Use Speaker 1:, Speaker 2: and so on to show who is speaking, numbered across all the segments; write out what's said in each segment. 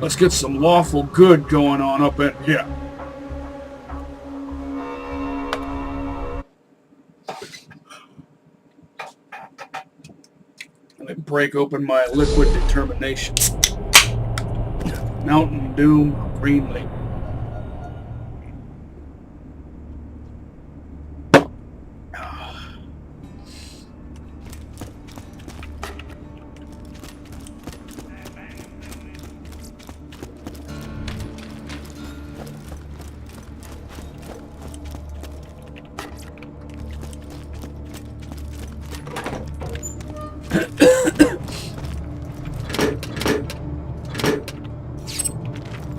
Speaker 1: Let's get some lawful good going on up in here. Let me break open my liquid determination. Mountain Doom Green Label.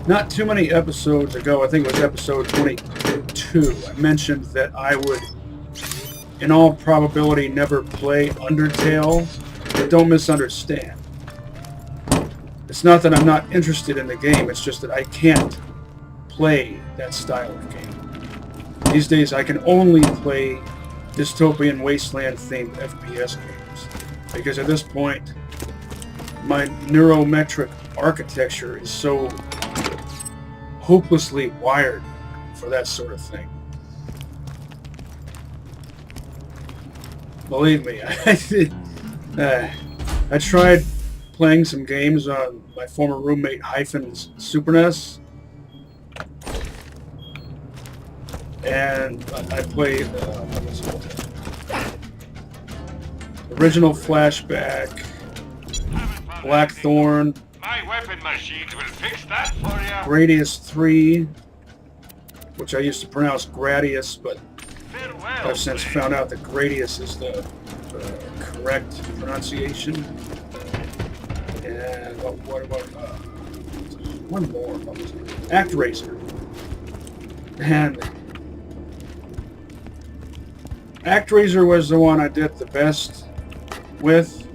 Speaker 1: Not too many episodes ago, I think it was episode 22, I mentioned that I would, in all probability, never play Undertale, but don't misunderstand. It's not that I'm not interested in the game, it's just that I can't play that style of game. These days I can only play dystopian wasteland-themed FPS games, because at this point, my neurometric architecture is so hopelessly wired for that sort of thing. Believe me, I tried playing some games on my former roommate Hyphen's Super NES, and I played what was it? Original Flashback, Blackthorn,
Speaker 2: My weapon machines will fix that for you.
Speaker 1: Gradius 3, which I used to pronounce Gradius, but
Speaker 2: Farewell,
Speaker 1: I've since found out that Gradius is the correct pronunciation. And what about one more? What was it? ActRaiser. And ActRaiser was the one I did the best with.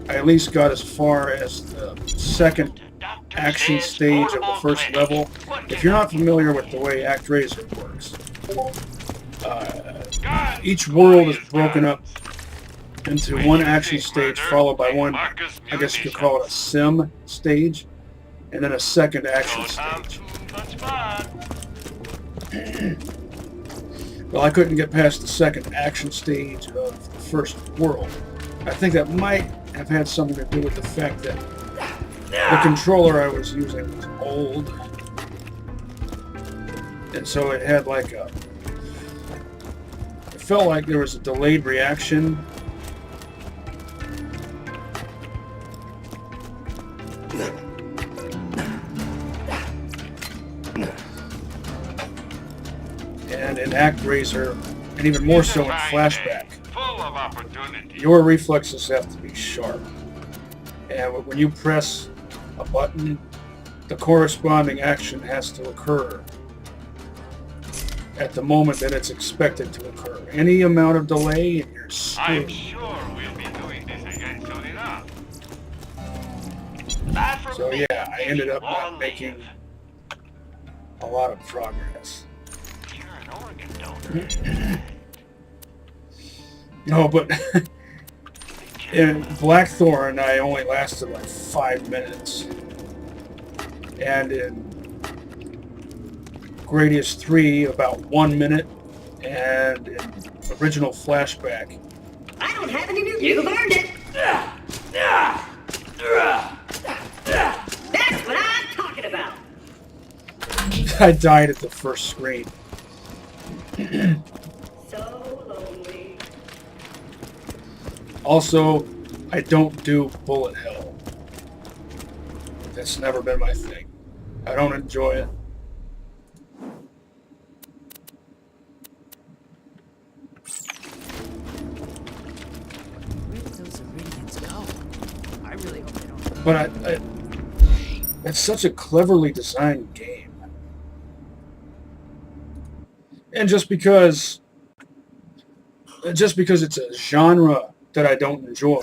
Speaker 1: I at least got as far as the second action stage of the first level. If you're not familiar with the way ActRaiser works, each world is broken up into one action stage followed by one, I guess you could call it a sim stage, and then a second action stage. Well, I couldn't get past the second action stage of the first world. I think that might have had something to do with the fact that the controller I was using was old, and so it had like a, it felt like there was a delayed reaction. And in ActRaiser, and even more so in Flashback, your reflexes have to be sharp. And when you press a button, the corresponding action has to occur at the moment that it's expected to occur. Any amount of delay and you're screwed.
Speaker 2: I'm sure we'll be doing this again soon enough.
Speaker 1: So yeah, I ended up not making a lot of progress.
Speaker 2: You're an organ donor.
Speaker 1: No, but in Blackthorn, I only lasted like 5 minutes. And in Gradius 3, about 1 minute. And in original Flashback,
Speaker 3: I don't have any new. You've earned it. That's what I'm talking about.
Speaker 1: I died at the first screen.
Speaker 3: So lonely.
Speaker 1: Also, I don't do bullet hell. That's never been my thing. I don't enjoy it.
Speaker 4: Where did those Iridians go? I really hope they don't.
Speaker 1: But it's such a cleverly designed game. And just because it's a genre that I don't enjoy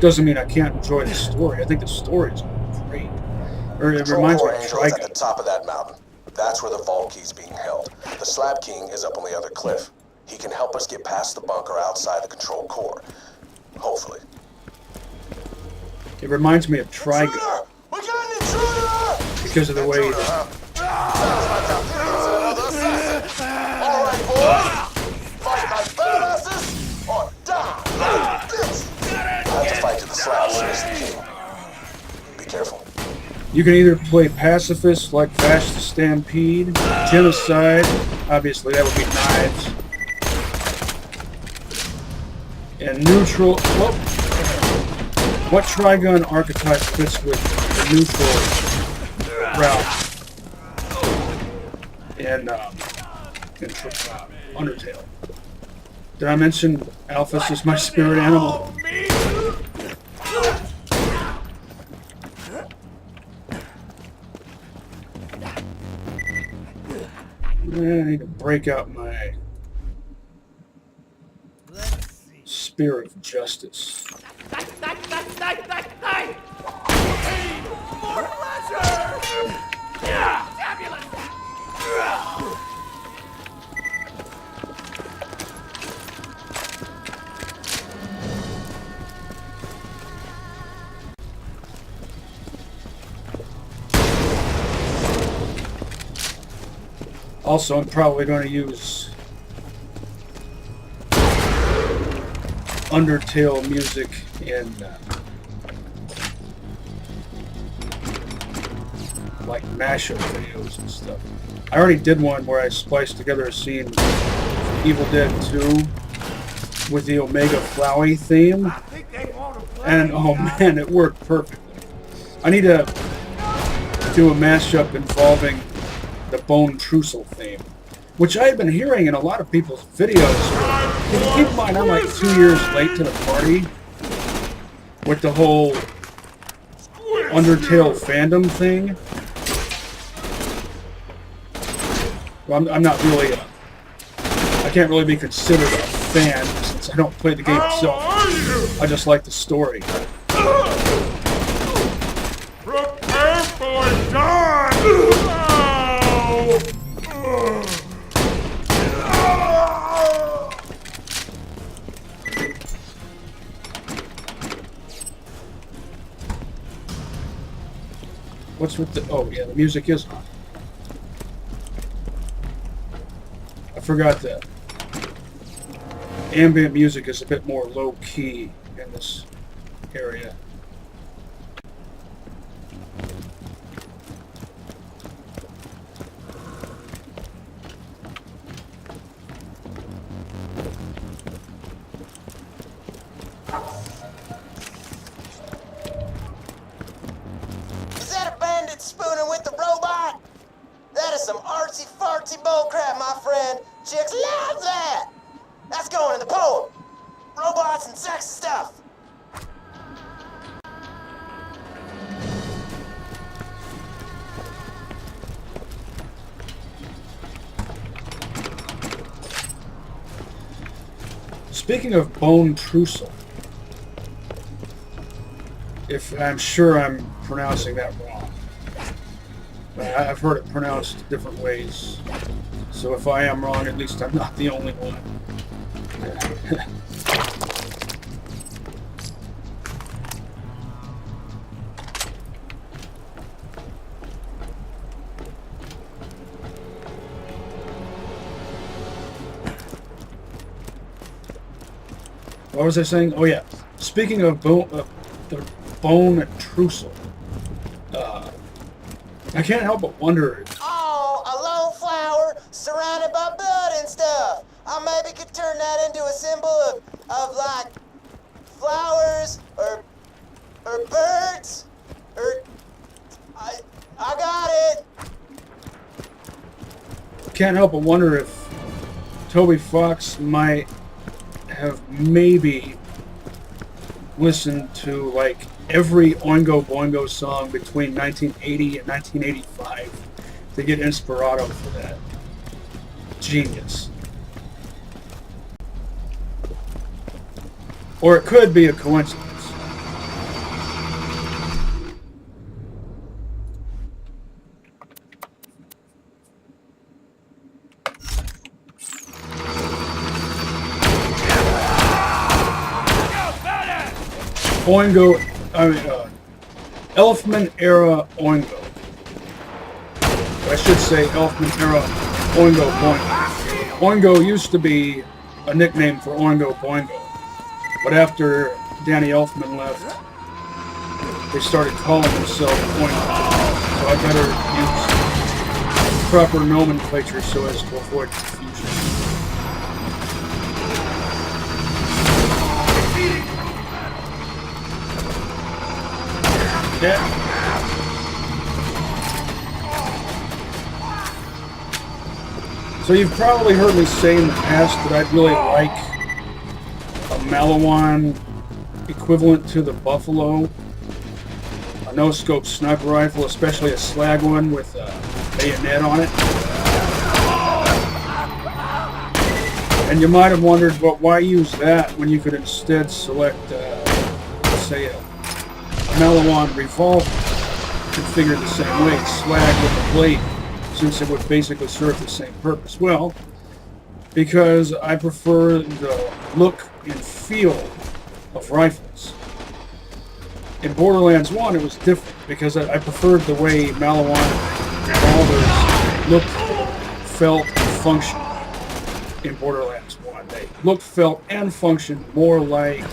Speaker 1: doesn't mean I can't enjoy the story. I think the story is great. Or it reminds me of
Speaker 5: Angel is at the top of that mountain. That's where the vault key is being held. The Slab King is up on the other cliff. He can help us get past the bunker outside the control core. Hopefully.
Speaker 1: It reminds me of Trigon. because of the way.
Speaker 5: Alright, boys. Fight like badasses or die like bitch. I have to fight to the slab as the king. Be careful.
Speaker 1: You can either play pacifist like Vash the Stampede, genocide, obviously that would be knives, and neutral. Whoop. What Trigun archetype fits with the neutral route in Undertale? Did I mention Alphys is my spirit animal? I need to break out my spear of justice.
Speaker 4: More pleasure! Yeah, fabulous!
Speaker 1: Also, I'm probably going to use Undertale music in like mashup videos and stuff. I already did one where I spliced together a scene from Evil Dead 2 with the Omega Flowey theme, and oh man, it worked perfectly. I need to do a mashup involving the Bone Trussel theme, which I had been hearing in a lot of people's videos. Keep in mind, I'm like 2 years late to the party with the whole Undertale fandom thing. Well, I'm not really I can't really be considered a fan since I don't play the game itself. I just like the story.
Speaker 2: Prepare for die!
Speaker 1: What's with the... Oh, yeah, the music is on. I forgot that. Ambient music is a bit more low-key in this area.
Speaker 5: Spooning with the robot? That is some artsy-fartsy bullcrap, my friend. Chicks love that. That's going in the poem. Robots and sex stuff.
Speaker 1: Speaking of Bone Trussel, if I'm sure I'm pronouncing that wrong. I've heard it pronounced different ways, so if I am wrong, at least I'm not the only one. What was I saying? Oh yeah, speaking of the Bone Trussel. I can't help but wonder.
Speaker 5: Oh, a lone flower surrounded by blood and stuff. I maybe could turn that into a symbol of like flowers or birds or I got it.
Speaker 1: Can't help but wonder if Toby Fox might have maybe listened to like every Oingo Boingo song between 1980 and 1985 to get inspirato for that. Genius. Or it could be a coincidence. Oingo, Elfman era Oingo. I should say Elfman era Oingo Boingo. Oingo used to be a nickname for Oingo Boingo, but after Danny Elfman left, they started calling themselves Oingo. So I better use proper nomenclature so as to avoid confusion. Yeah. So you've probably heard me say in the past that I'd really like a Malawan equivalent to the Buffalo, a no-scope sniper rifle, especially a slag one with a bayonet on it. And you might have wondered, well, why use that when you could instead select, say, a Malawan revolver configured the same way, slag with a blade, since it would basically serve the same purpose. Well, because I prefer the look and feel of rifles. In Borderlands 1, it was different, because I preferred the way Malawan revolvers looked, felt, and functioned in Borderlands 1. They looked, felt, and functioned more like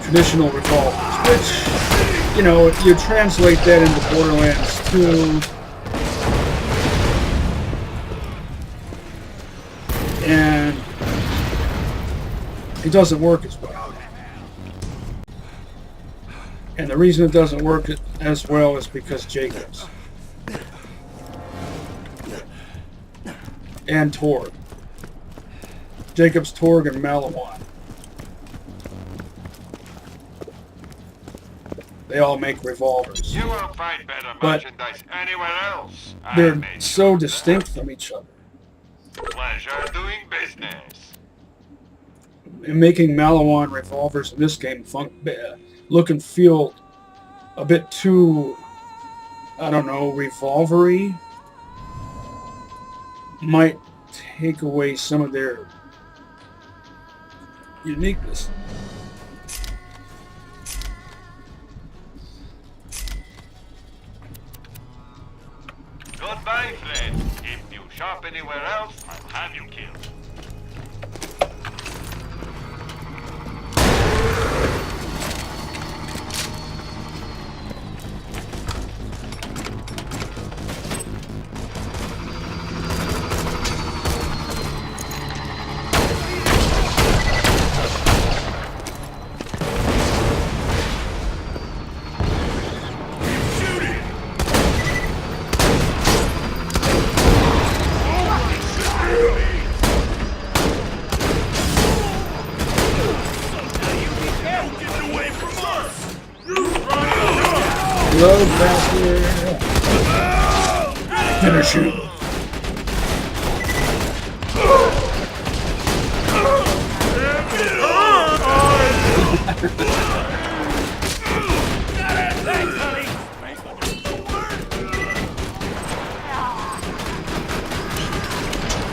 Speaker 1: traditional revolvers, which, you know, if you translate that into Borderlands 2, and it doesn't work as well. And the reason it doesn't work as well is because Jacobs and Torg. Jacobs, Torg, and Malawan. They all make revolvers.
Speaker 2: You won't find better merchandise anywhere else.
Speaker 1: They're so distinct from each other.
Speaker 2: Pleasure doing business.
Speaker 1: And making Malawan revolvers in this game look and feel a bit too, I don't know, revolvery might take away some of their uniqueness.
Speaker 2: Goodbye, friend. If you shop anywhere else, I'll have you killed.
Speaker 1: Load bastard! Finish him!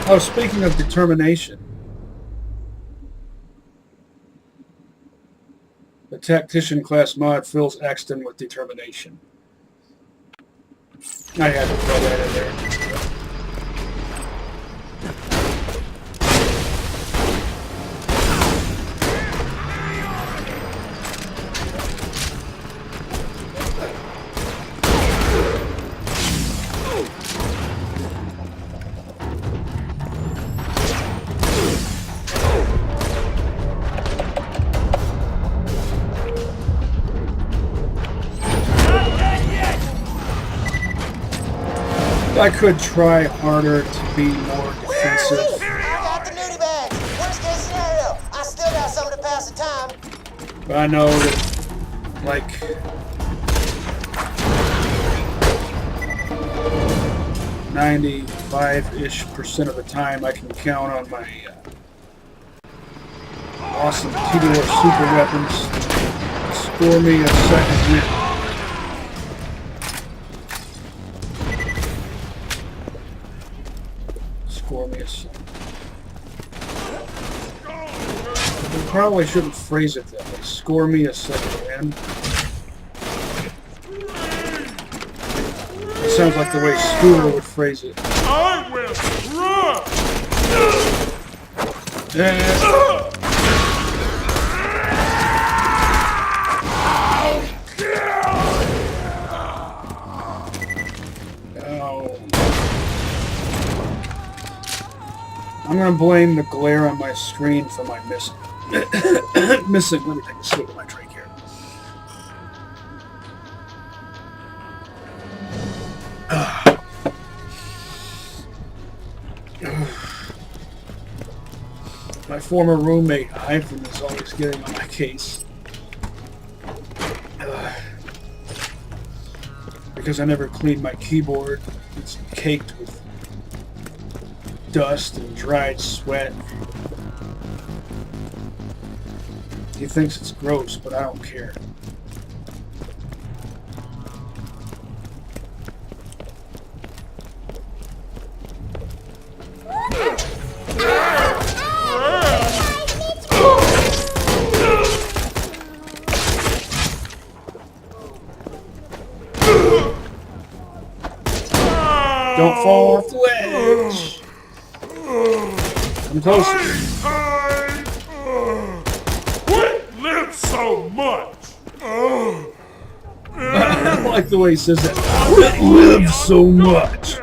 Speaker 1: Oh, speaking of determination, the Tactician class mod fills Axton with determination. I had to throw that in there. I could try harder to be more defensive.
Speaker 5: I got the nudie bags. Worst case scenario, I still got something to pass the time.
Speaker 1: But I know that, like, 95-ish% of the time I can count on my awesome two-door super weapons to score me a second win. Score me a second. We probably shouldn't phrase it that way. Score me a second win. sounds like the way Scooter would phrase it.
Speaker 6: I will run!
Speaker 1: Oh. I'm gonna blame the glare on my screen for my missing. Missing. Let me take a sip of my drink here. My former roommate, Ivan, is always getting on my case. Because I never cleaned my keyboard. It's caked with dust and dried sweat. He thinks it's gross, but I don't care. Don't fall off the ledge. I'm closer.
Speaker 6: Quit live so much!
Speaker 1: I like the way he says that. Quit live so much.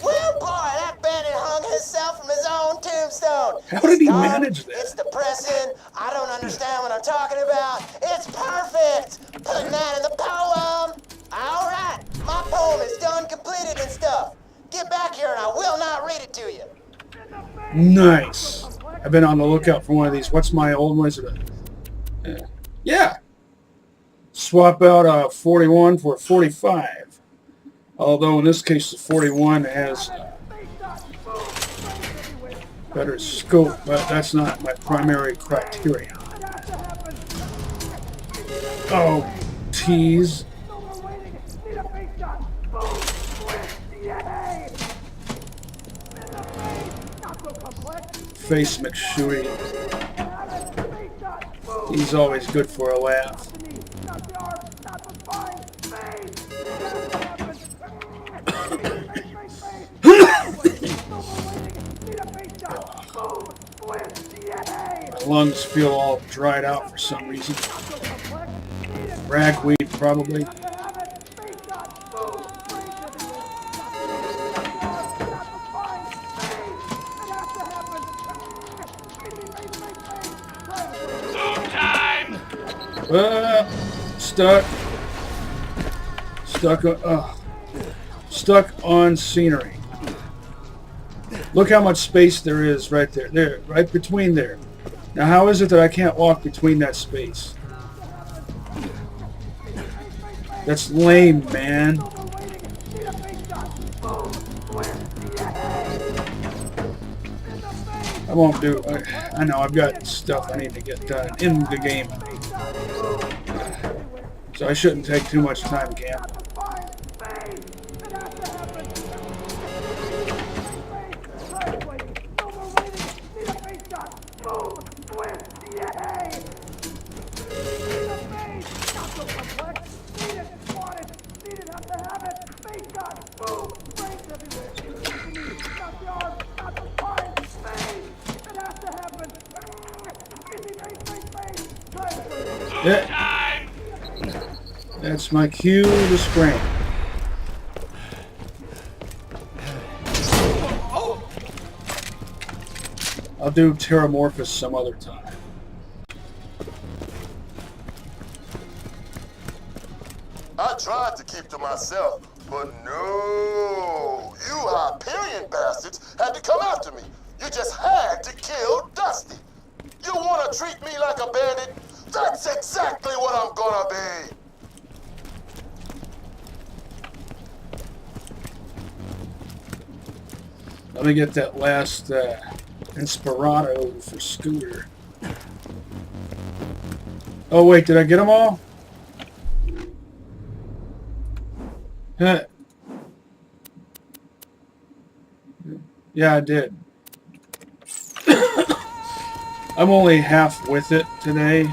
Speaker 5: Well, boy, that bandit hung himself from his own tombstone.
Speaker 1: How did he
Speaker 5: It's dark,
Speaker 1: manage that?
Speaker 5: It's depressing. I don't understand what I'm talking about. It's perfect. Putting that in the poem. All right, my poem is done, completed, and stuff. Get back here, and I will not read it to you.
Speaker 1: Nice. I've been on the lookout for one of these. What's my old one? Is it a, yeah. Swap out a 41 for a 45. Although in this case the 41 has better scope, but that's not my primary criteria. Oh, tease. Face McShooty. He's always good for a laugh. My lungs feel all dried out for some reason. Ragweed, probably. Stuck on scenery. Look how much space there is right there. There, right between there. Now how is it that I can't walk between that space? That's lame, man. I won't do. I know I've got stuff I need to get done in the game, so I shouldn't take too much time, Cam. Yeah. That's my cue to scram. I'll do Terramorphous some other time.
Speaker 7: I tried to keep to myself, but no. You Hyperion bastards had to come after me. You just had to kill Dusty. You want to treat me like a bandit? That's exactly what I'm gonna be.
Speaker 1: Let me get that last Inspirato for Scooter. Oh wait, did I get them all? Yeah, I did. I'm only half with it today.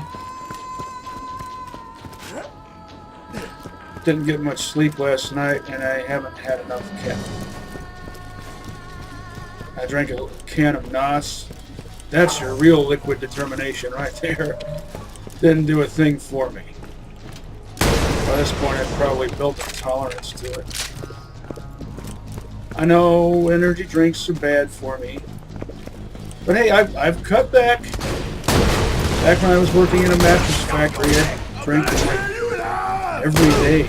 Speaker 1: Didn't get much sleep last night, and I haven't had enough caffeine. I drank a can of NOS. That's your real liquid determination right there. Didn't do a thing for me. By this point, I'd probably built a tolerance to it. I know energy drinks are bad for me. But hey, I've cut back. Back when I was working in a mattress factory, I drank like every day.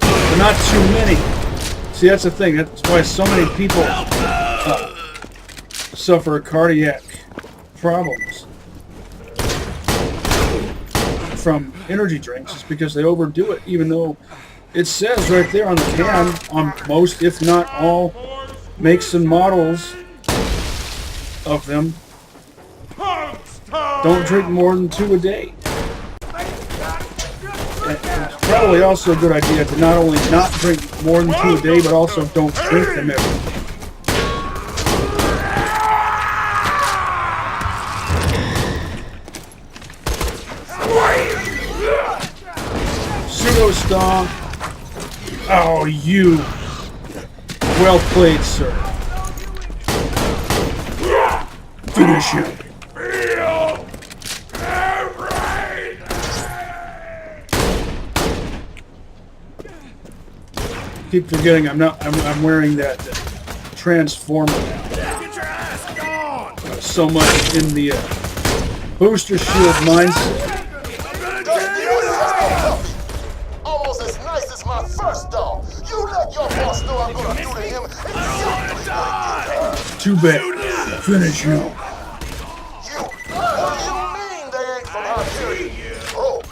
Speaker 1: But not too many. See, that's the thing. That's why so many people suffer cardiac problems from energy drinks. Is because they overdo it, even though it says right there on the can, on most, if not all, makes and models of them, don't drink more than 2 a day. It's probably also a good idea to not only not drink more than 2 a day, but also don't drink them every day. Pseudo stomp. Oh, you. Well played, sir. Finish him. Keep forgetting I'm wearing that transformer now. So much in the booster shield mindset.
Speaker 7: Almost as nice as my first dog. You let your boss know I'm gonna do to him exactly what he did.
Speaker 1: Too bad. Finish you.
Speaker 7: What do you mean they ain't from out here? Oh,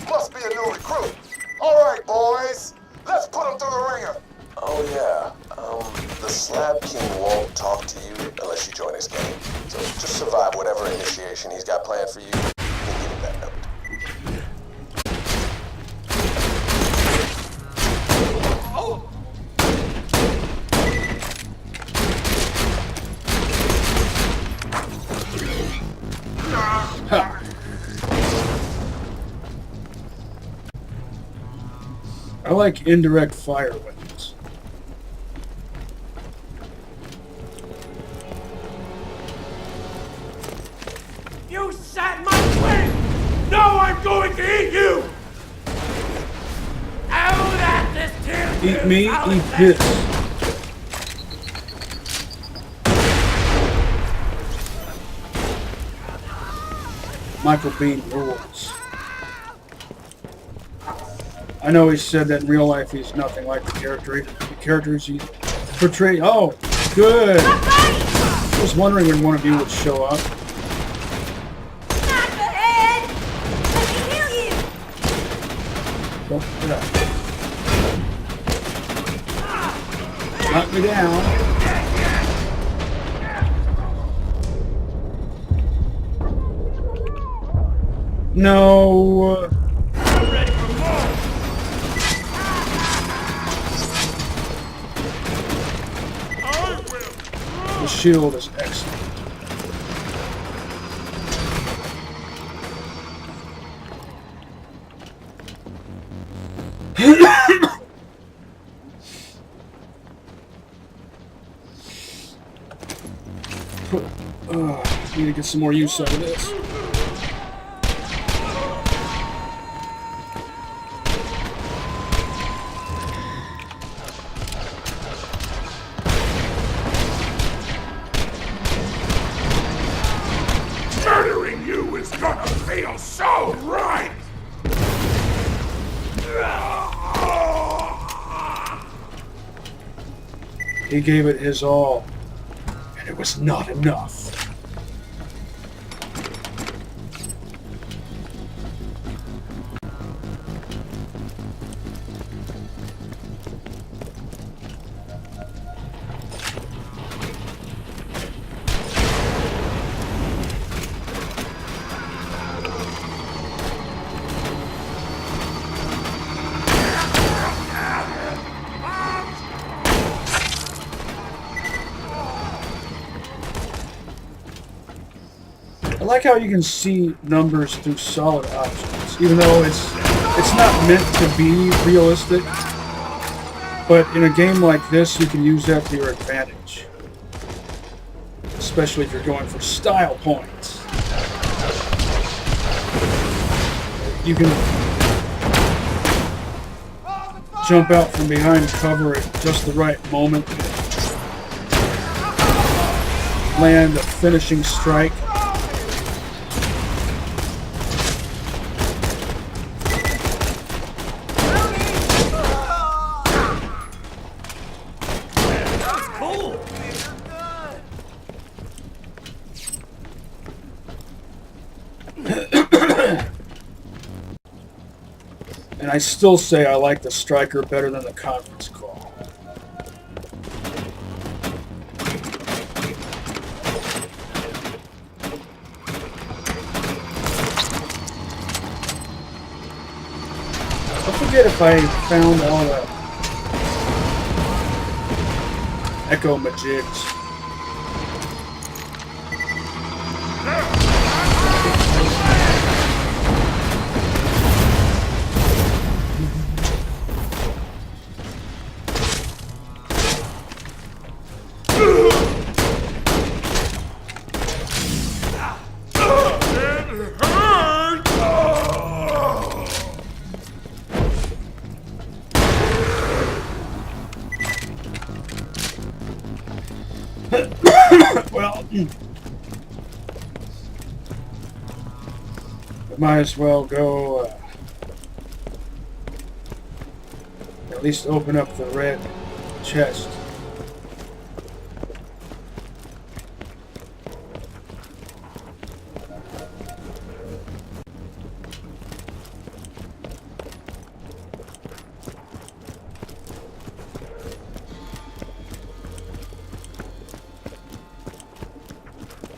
Speaker 7: must be a new recruit. All right, boys. Let's put him through the ringer. Oh, yeah. The Slab King won't talk to you unless you join his game. So just survive whatever initiation he's got planned for you. And give him that note.
Speaker 1: Ha. I like indirect fire weapons.
Speaker 6: You sat my way! Now I'm going to eat you! Out at this tin!
Speaker 1: Eat me, eat this. Michael Bean rules. I know he said that in real life he's nothing like the characters he portrayed. Oh, good. I was wondering when one of you would show up.
Speaker 8: Not the head! Let me heal you!
Speaker 1: Don't get up. Knock me down. No. The shield is excellent. Need to get some more use out of this.
Speaker 6: Murdering you is gonna feel so right!
Speaker 1: He gave it his all, and it was not enough. I like how you can see numbers through solid objects, even though it's not meant to be realistic. But in a game like this, you can use that to your advantage, especially if you're going for style points. You can jump out from behind cover at just the right moment, land a finishing strike. And I still say I like the striker better than the conference call. I forget if I found all the Echo Majigs. Well, might as well go at least open up the red chest.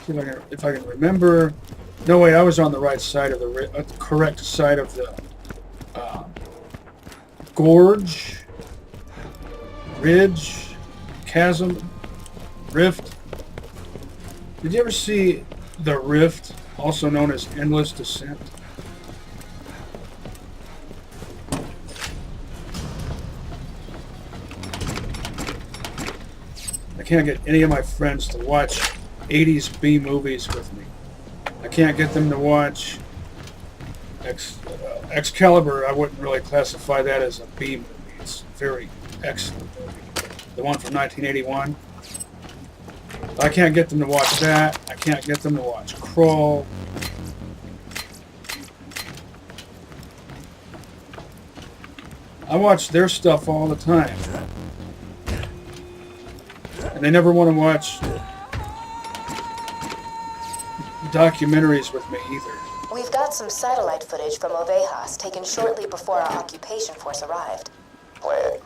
Speaker 1: See if I can remember. No way, I was on the right side of the correct side of the gorge, ridge, chasm, rift. Did you ever see the rift, also known as endless descent? I can't get any of my friends to watch 80s B movies with me. I can't get them to watch Excalibur. I wouldn't really classify that as a B movie. It's a very excellent movie. The one from 1981. I can't get them to watch that. I can't get them to watch Crawl. I watch their stuff all the time. And they never want to watch documentaries with me either.
Speaker 9: We've got some satellite footage from Ovejas taken shortly before our occupation force arrived.
Speaker 7: Play it.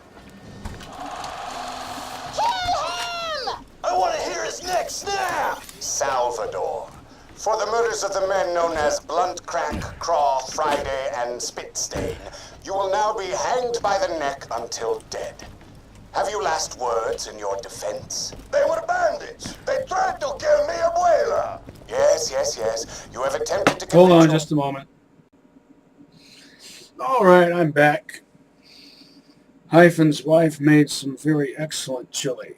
Speaker 5: Kill him! I want to hear his neck snap!
Speaker 7: Salvador. For the murders of the men known as Blunt Crack, Craw, Friday, and Spitstain, you will now be hanged by the neck until dead. Have you last words in your defense?
Speaker 10: They were bandits. They tried to kill mi abuela.
Speaker 7: Yes, yes, yes. You have attempted to...
Speaker 1: Hold on just a moment. Alright, I'm back. Hyphen's wife made some very excellent chili.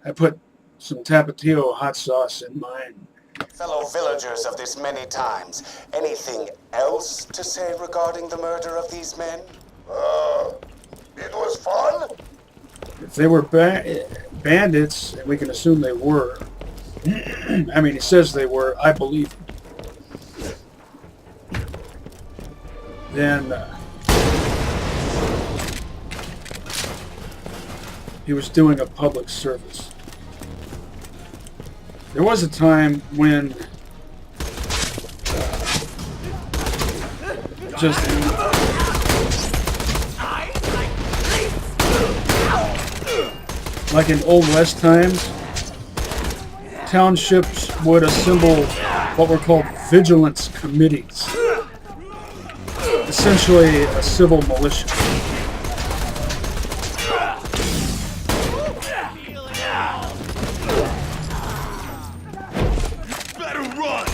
Speaker 1: I put some Tapatio hot sauce in mine.
Speaker 7: Fellow villagers of this many times, anything else to say regarding the murder of these men?
Speaker 10: It was fun.
Speaker 1: If they were bandits, and we can assume they were, I mean, he says they were, I believe him. Then he was doing a public service. There was a time when just like in Old West times, townships would assemble what were called vigilance committees. Essentially a civil militia.
Speaker 6: Better run!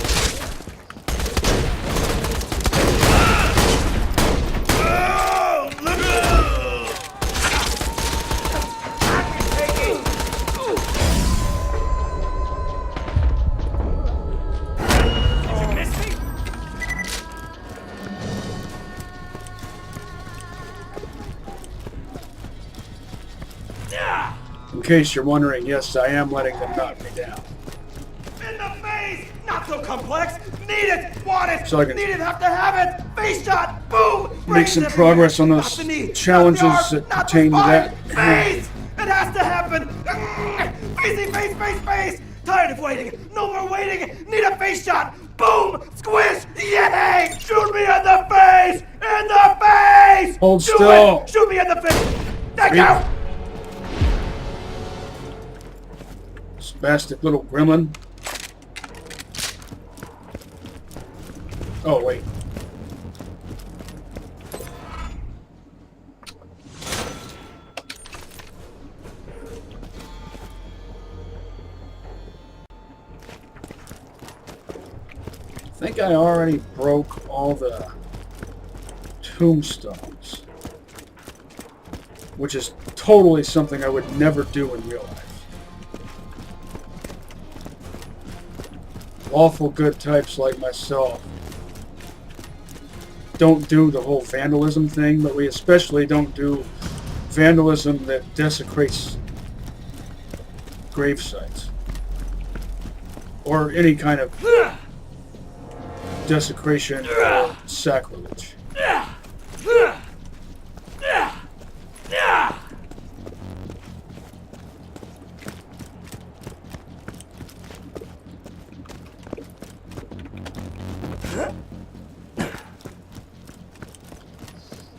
Speaker 1: case you're wondering, yes, I am letting them knock me down.
Speaker 6: In the face! Not so complex! Need it! Want it!
Speaker 1: So I can
Speaker 6: need it! Have to have it! Face shot! Boom!
Speaker 1: make
Speaker 6: Brains
Speaker 1: some
Speaker 6: everywhere.
Speaker 1: progress on
Speaker 6: Not
Speaker 1: those
Speaker 6: the knee,
Speaker 1: challenges
Speaker 6: not the
Speaker 1: that
Speaker 6: arm, not the
Speaker 1: pertain to
Speaker 6: spine.
Speaker 1: that.
Speaker 6: Face! It has to happen! Facey, face! Tired of waiting! No more waiting! Need a face shot! Boom! Squish! Yay! Shoot me in the face! In the face!
Speaker 1: Hold
Speaker 6: Do
Speaker 1: still.
Speaker 6: it! Shoot me in the face! Thank
Speaker 1: Three.
Speaker 6: you!
Speaker 1: Spastic little gremlin. Oh, wait. I think I already broke all the tombstones, which is totally something I would never do in real life. Lawful good types like myself don't do the whole vandalism thing, but we especially don't do vandalism that desecrates grave sites or any kind of desecration or sacrilege.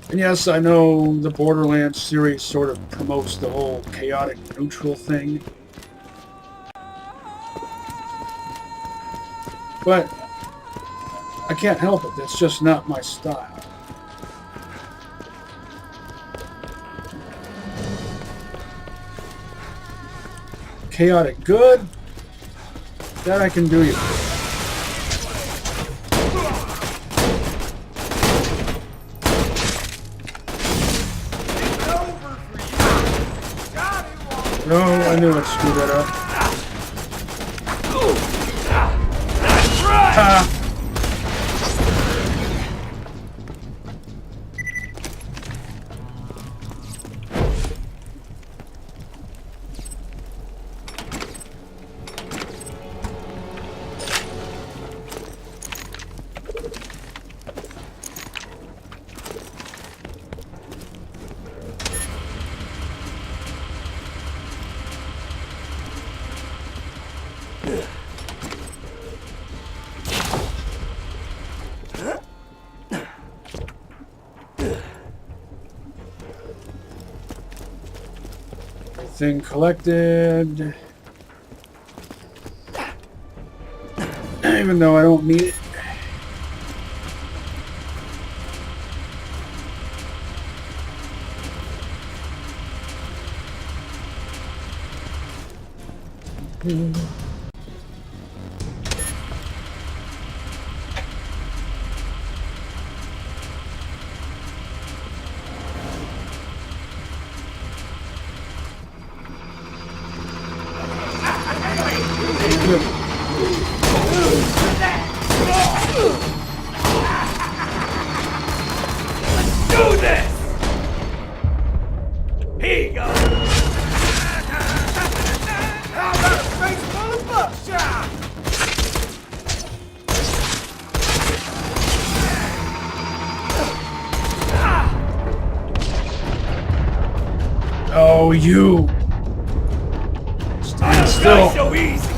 Speaker 1: And yes, I know the Borderlands series sort of promotes the whole chaotic neutral thing. But I can't help it. That's just not my style. Chaotic good, that I can do you. No, I knew I'd screw that up. Ah. Everything collected. Even though I don't need it.
Speaker 6: Do this! Here you go! How about a face full of buckshot?
Speaker 1: Oh, you! Stand still.
Speaker 6: So easy.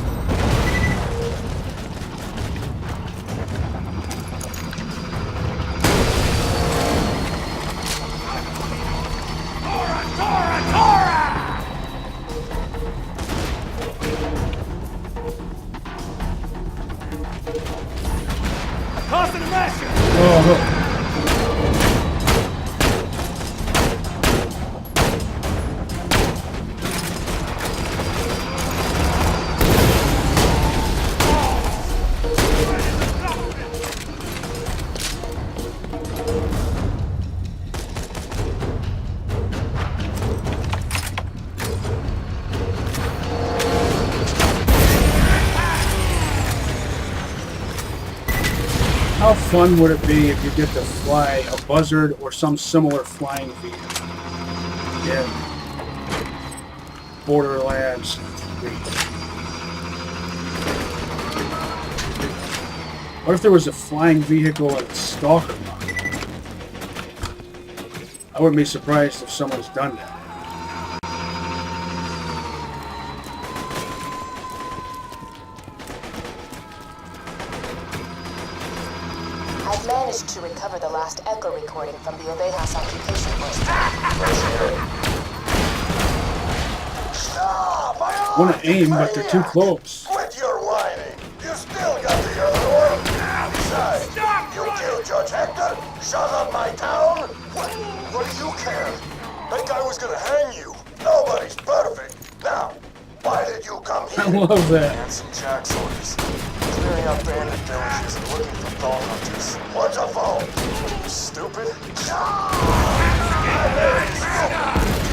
Speaker 6: Tossing a masher.
Speaker 1: Oh, how fun would it be if you get to fly a buzzard or some similar flying vehicle? Yeah. Borderlands 3. What if there was a flying vehicle and a stalker mode? I wouldn't be surprised if someone's done that.
Speaker 9: I've managed to recover the last echo recording from the Ovejas occupation force.
Speaker 1: Want to aim, but they're too close.
Speaker 10: Quit your whining. You still got the other one. Besides, you killed Judge Hector, shut up my town. What do you care? That guy was gonna hang you. Nobody's perfect. Now, why did you come here?
Speaker 1: I love that.
Speaker 10: Handsome Jack's orders. Clearing out bandit villages and looking for thought hunters. What's a phone? You stupid?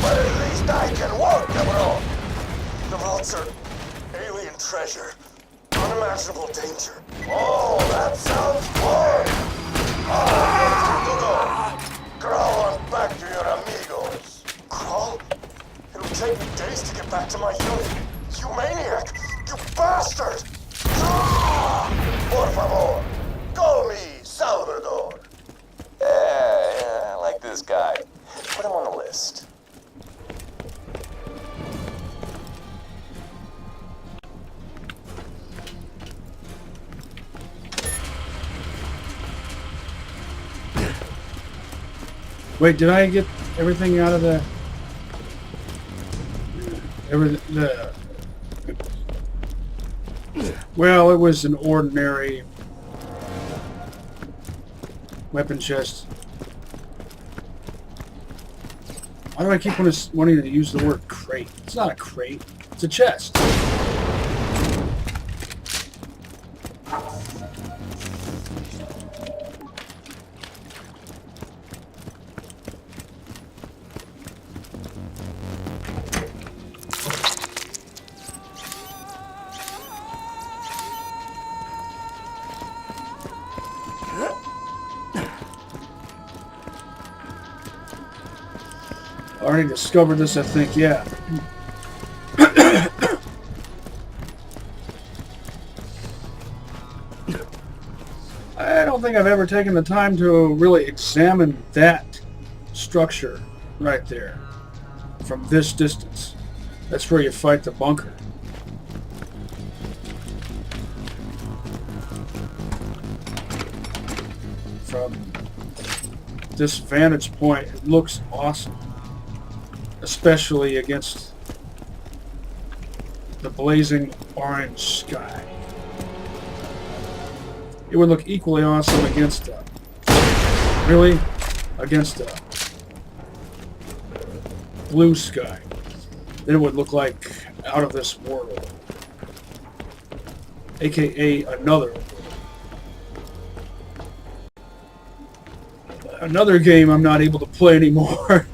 Speaker 10: But at least I can walk, cabrón. The vaults are alien treasure. Unimaginable danger. Oh, that sounds fun! Crawl on back to your amigos. Crawl? It'll take me days to get back to my unit. You maniac! You bastard! Por favor, call me Salvador. Yeah, I like this guy. Put him on the list.
Speaker 1: Wait, did I get everything out of the... Well, it was an ordinary weapon chest. Why do I keep wanting to use the word crate? It's not a crate. It's a chest. I already discovered this, I think, yeah. I don't think I've ever taken the time to really examine that structure right there from this distance. That's where you fight the bunker. From this vantage point, it looks awesome. Especially against the blazing orange sky. It would look equally awesome against against a blue sky. Then it would look like out of this world. AKA another game I'm not able to play anymore.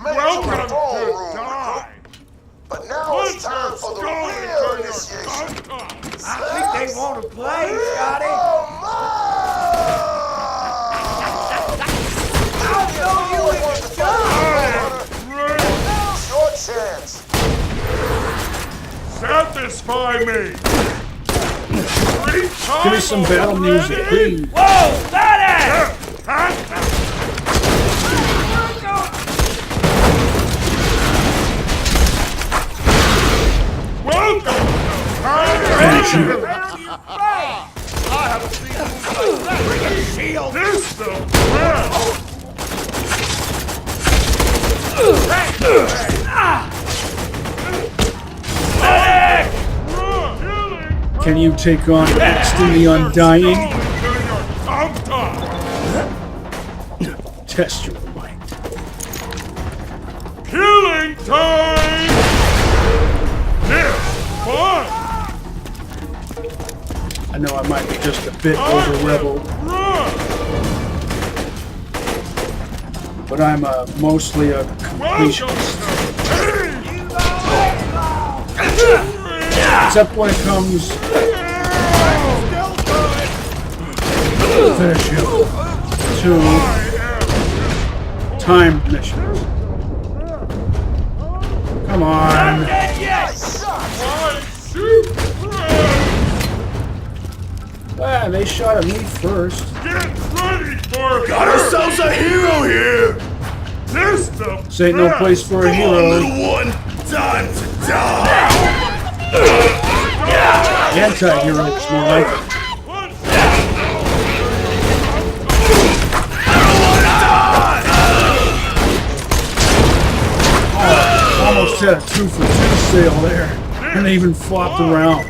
Speaker 10: Welcome to die. But now it's time for the real initiation.
Speaker 6: I think they want to play, Scotty. I'll show you it's done.
Speaker 10: Now's your chance.
Speaker 2: Satisfy me!
Speaker 1: Give me some battle music, please.
Speaker 6: Whoa, steady!
Speaker 2: Welcome!
Speaker 1: Finish him.
Speaker 2: I haven't seen you like that.
Speaker 6: Shield.
Speaker 2: This the well.
Speaker 1: Can you take on Axton the Undying? Test your might.
Speaker 2: Killing time! This fun!
Speaker 1: I know I might be just a bit over-leveled, but I'm mostly a completionist. Except when it comes finish you to timed missions. Come on. Ah, they shot at me first.
Speaker 2: Get ready for
Speaker 10: Got ourselves a hero here!
Speaker 1: This ain't no place for a
Speaker 10: Come on,
Speaker 1: hero.
Speaker 10: little one! Time to die!
Speaker 1: Anti-hero, it's more like it. Almost had a 2-for-2 sale there, and they even flopped around.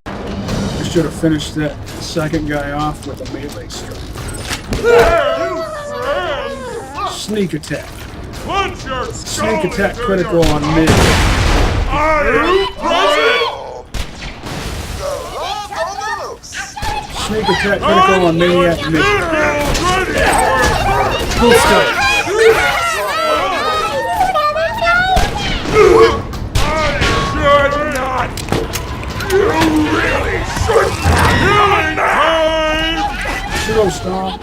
Speaker 1: I should have finished that second guy off with a melee strike. Sneak attack. Sneak attack critical on mid.
Speaker 2: Are you present?
Speaker 1: Sneak attack critical on maniac mid. Full stop. Pseudo stomp.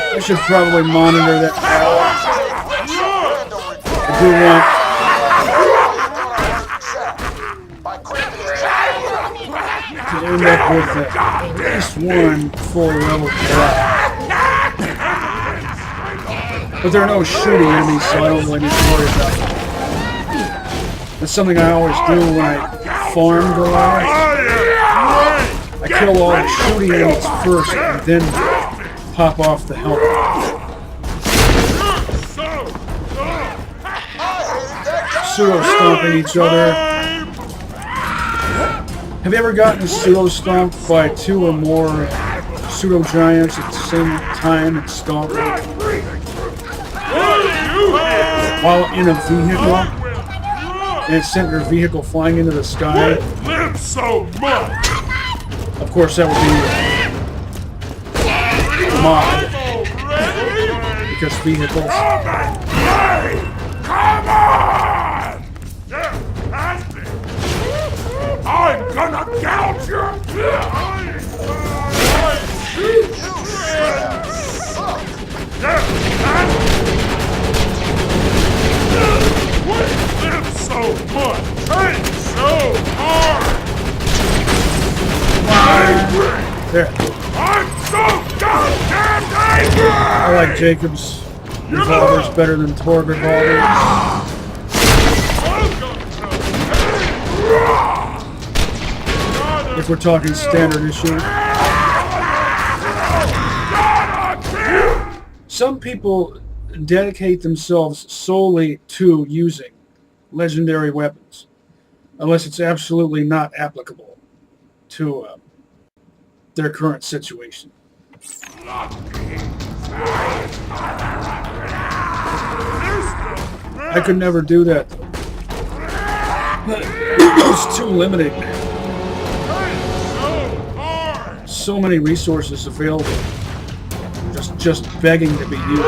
Speaker 1: I should probably monitor that power. I do want to end up with at least one full level collapse. But there are no shooting enemies, so I don't really need to worry about it. That's something I always do when I farm Goliath. I kill all the shooting enemies first and then pop off the helmet. Pseudo stomping each other. Have you ever gotten pseudo stomped by 2 or more pseudo giants at the same time and stomped while in a vehicle? And it sent your vehicle flying into the sky? Of course, that would be mod. Because vehicles.
Speaker 2: Come on! I'm gonna gouge your We live so much, hate so hard.
Speaker 1: There.
Speaker 2: I'm so goddamn angry!
Speaker 1: I like Jacob's revolvers better than Torg revolvers. If we're talking standard issue. Some people dedicate themselves solely to using legendary weapons, unless it's absolutely not applicable to their current situation. I could never do that, though. It's too limiting. So many resources available, just begging to be used.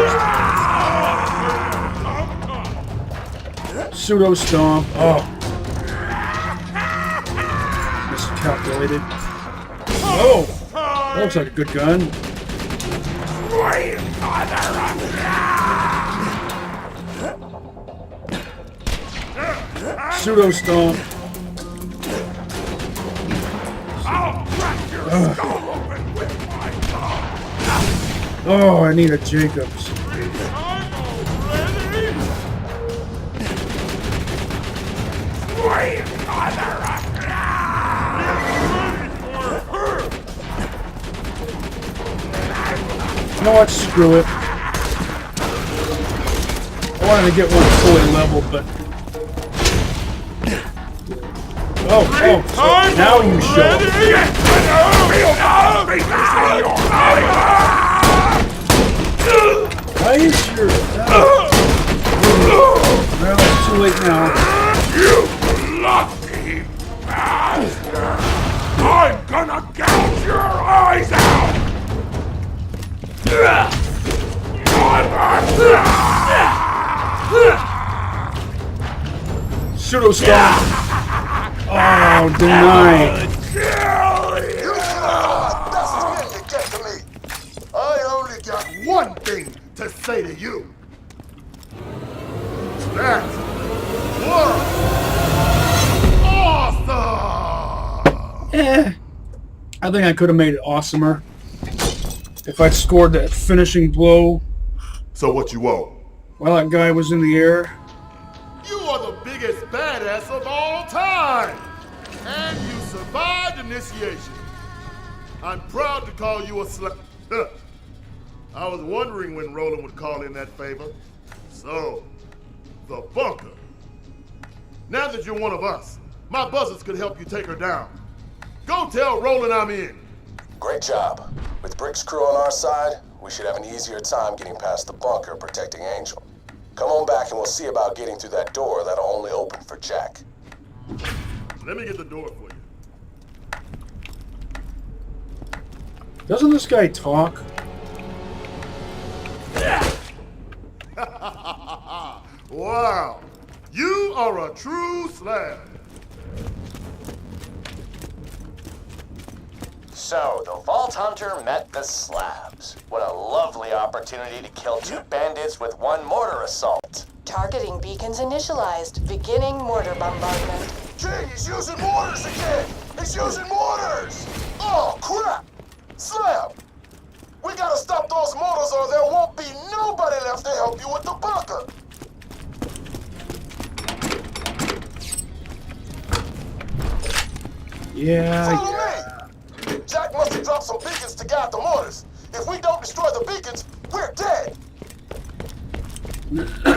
Speaker 1: Pseudo stomp. Oh, miscalculated. Oh, that looks like a good gun. Pseudo stomp. Oh, I need a Jacobs. You know what? Screw it. I wanted to get one fully leveled, but... Oh, so now you show. Why is your... Well, it's too late now.
Speaker 10: You lucky bastard! I'm gonna gouge your eyes out!
Speaker 1: Pseudo-stone. Oh, denied.
Speaker 7: You should have my best men to get to me. I only got one thing to say to you. That was awesome!
Speaker 1: I think I could have made it awesomer if I'd scored that finishing blow.
Speaker 7: So what you want?
Speaker 1: While that guy was in the air.
Speaker 7: You are the biggest badass of all time! And you survived initiation. I'm proud to call you a I was wondering when Roland would call in that favor. So, the bunker. Now that you're one of us, my buzzards could help you take her down. Go tell Roland I'm in.
Speaker 10: Great job. With Brick's crew on our side, we should have an easier time getting past the bunker protecting Angel. Come on back and we'll see about getting through that door that'll only open for Jack.
Speaker 7: Let me get the door for you.
Speaker 1: Doesn't this guy talk?
Speaker 7: Wow. You are a true slab.
Speaker 10: So, the Vault Hunter met the Slabs. What a lovely opportunity to kill two bandits with one mortar assault.
Speaker 9: Targeting beacons initialized. Beginning mortar bombardment.
Speaker 7: King, he's using mortars again! He's using mortars! Oh, crap! Slab! We gotta stop those mortars or there won't be nobody left to help you with the bunker! Follow me! Jack must have dropped some beacons to guide the mortars. If we don't destroy the beacons, we're dead!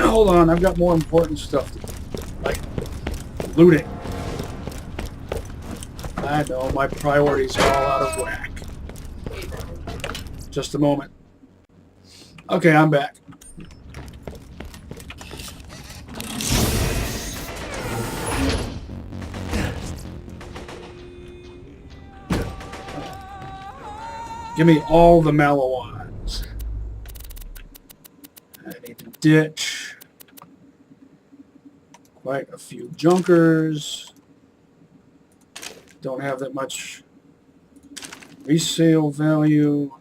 Speaker 1: Hold on, I've got more important stuff to do. Like looting. I know, my priorities are all out of whack. Just a moment. Okay, I'm back. Give me all the Malawans. I need to ditch quite a few junkers. Don't have that much resale value.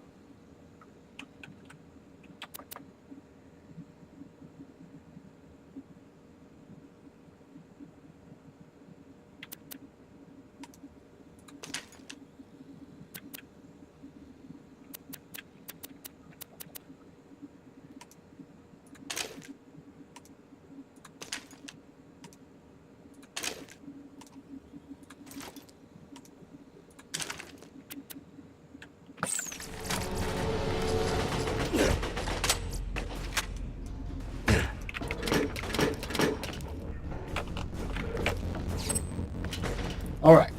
Speaker 1: All right.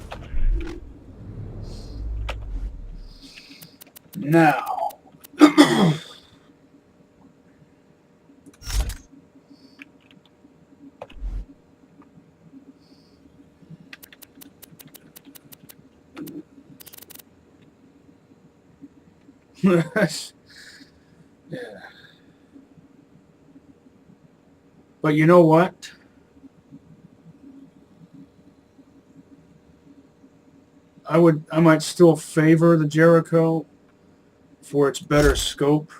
Speaker 1: Now, yeah. But you know what? I might still favor the Jericho for its better scope.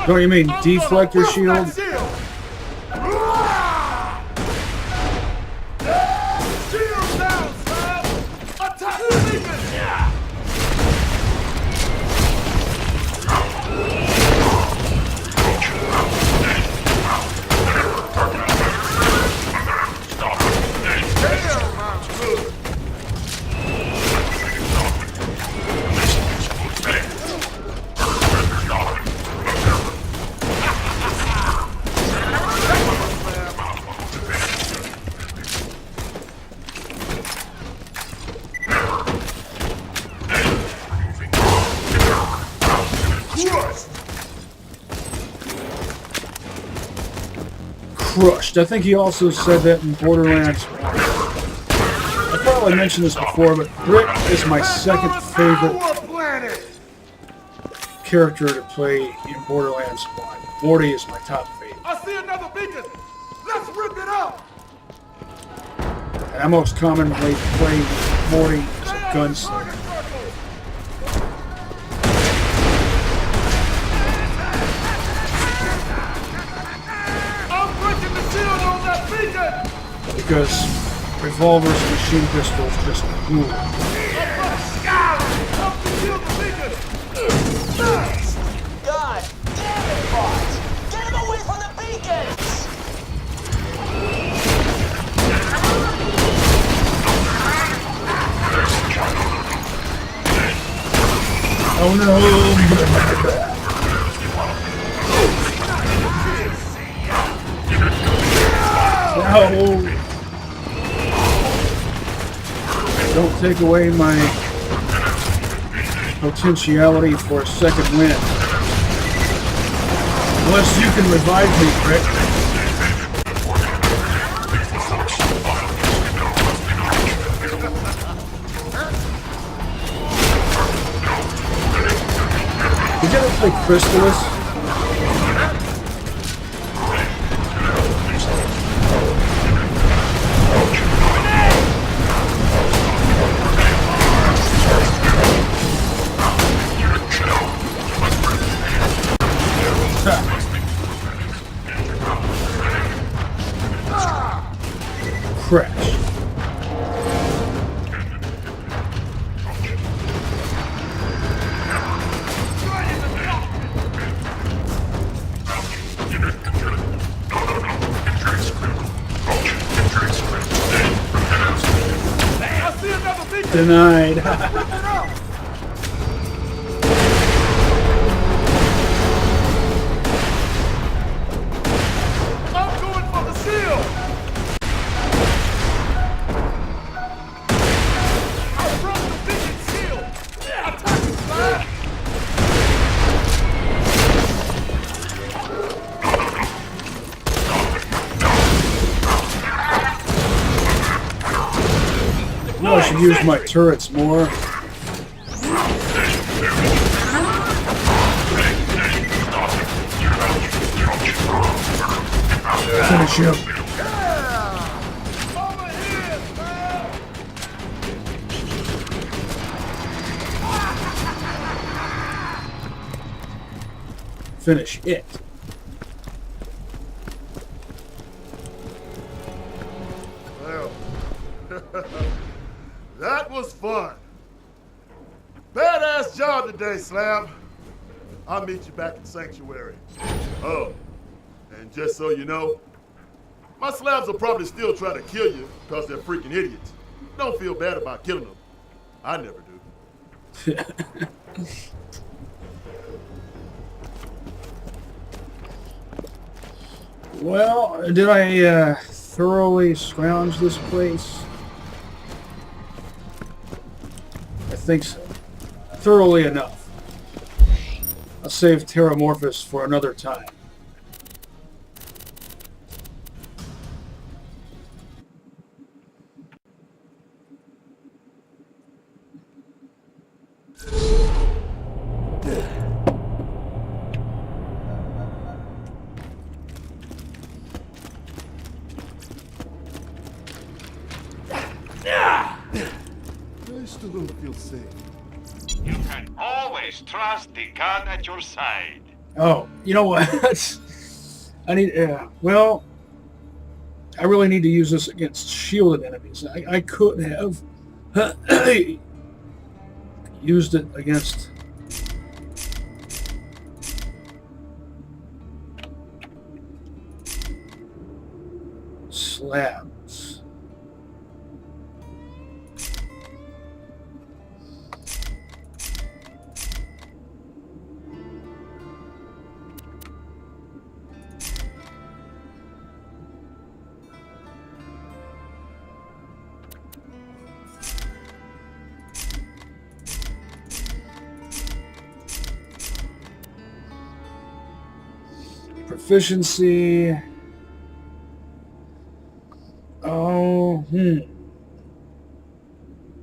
Speaker 1: Don't you mean deflector shield?
Speaker 6: Shield down, Slab! Attack the beacon!
Speaker 1: Crushed. I think he also said that in Borderlands 1. I probably mentioned this before, but Britt is my second favorite character to play in Borderlands 1. Morty is my top favorite.
Speaker 6: I see another beacon! Let's rip it up!
Speaker 1: And I most commonly play Morty as a gunslinger. Because revolvers and machine pistols just rule.
Speaker 5: God damn it, boss! Get him away from the beacons!
Speaker 1: Oh no! No! Don't take away my potentiality for a second win. Unless you can revive me, Rick. Did you ever play Crystallis? Crash. Denied. I should use my turrets more. Finish him. Finish it.
Speaker 10: Well, that was fun. Badass job today, Slab. I'll meet you back in Sanctuary. Oh, and just so you know, my slabs will probably still try to kill you because they're freaking idiots. Don't feel bad about killing them. I never do.
Speaker 1: Well, did I thoroughly scrounge this place? I think so. Thoroughly enough. I'll save Terramorphous for another time.
Speaker 10: I still don't feel safe.
Speaker 2: You can always trust the gun at your side.
Speaker 1: Oh, you know what? I need. Well, I really need to use this against shielded enemies. I could have used it against. Slabs. Proficiency. Oh,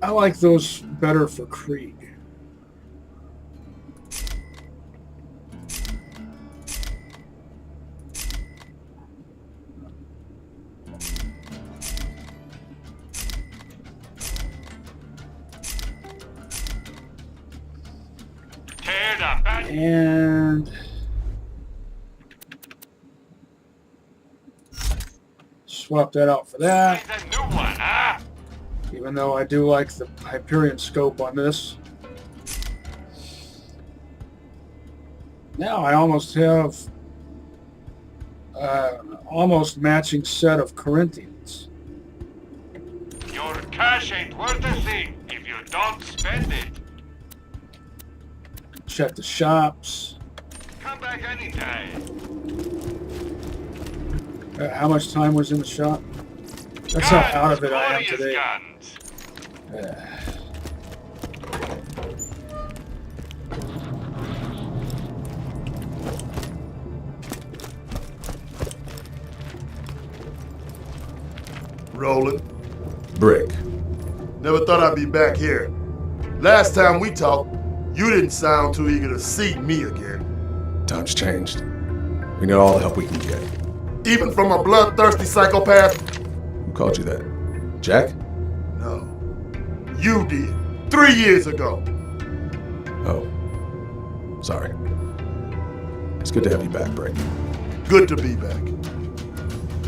Speaker 1: I like those better for Krieg.
Speaker 2: Tear the back.
Speaker 1: And swap that out for that.
Speaker 2: Find a new one, huh?
Speaker 1: Even though I do like the Hyperion scope on this. Now I almost have almost matching set of Corinthians.
Speaker 2: Your cash ain't worth a thing if you don't spend it.
Speaker 1: Check the shops.
Speaker 2: Come back anytime.
Speaker 1: How much time was in the shop? That's how out of it I am
Speaker 2: glorious
Speaker 1: today.
Speaker 2: Guns.
Speaker 7: Rolling.
Speaker 10: Brick.
Speaker 7: Never thought I'd be back here. Last time we talked, you didn't sound too eager to see me again.
Speaker 10: Times changed. We need all the help we can get.
Speaker 7: Even from a bloodthirsty psychopath?
Speaker 10: Who called you that? Jack?
Speaker 7: No. You did. 3 years ago.
Speaker 10: Oh. Sorry. It's good to have you back, Brick.
Speaker 7: Good to be back.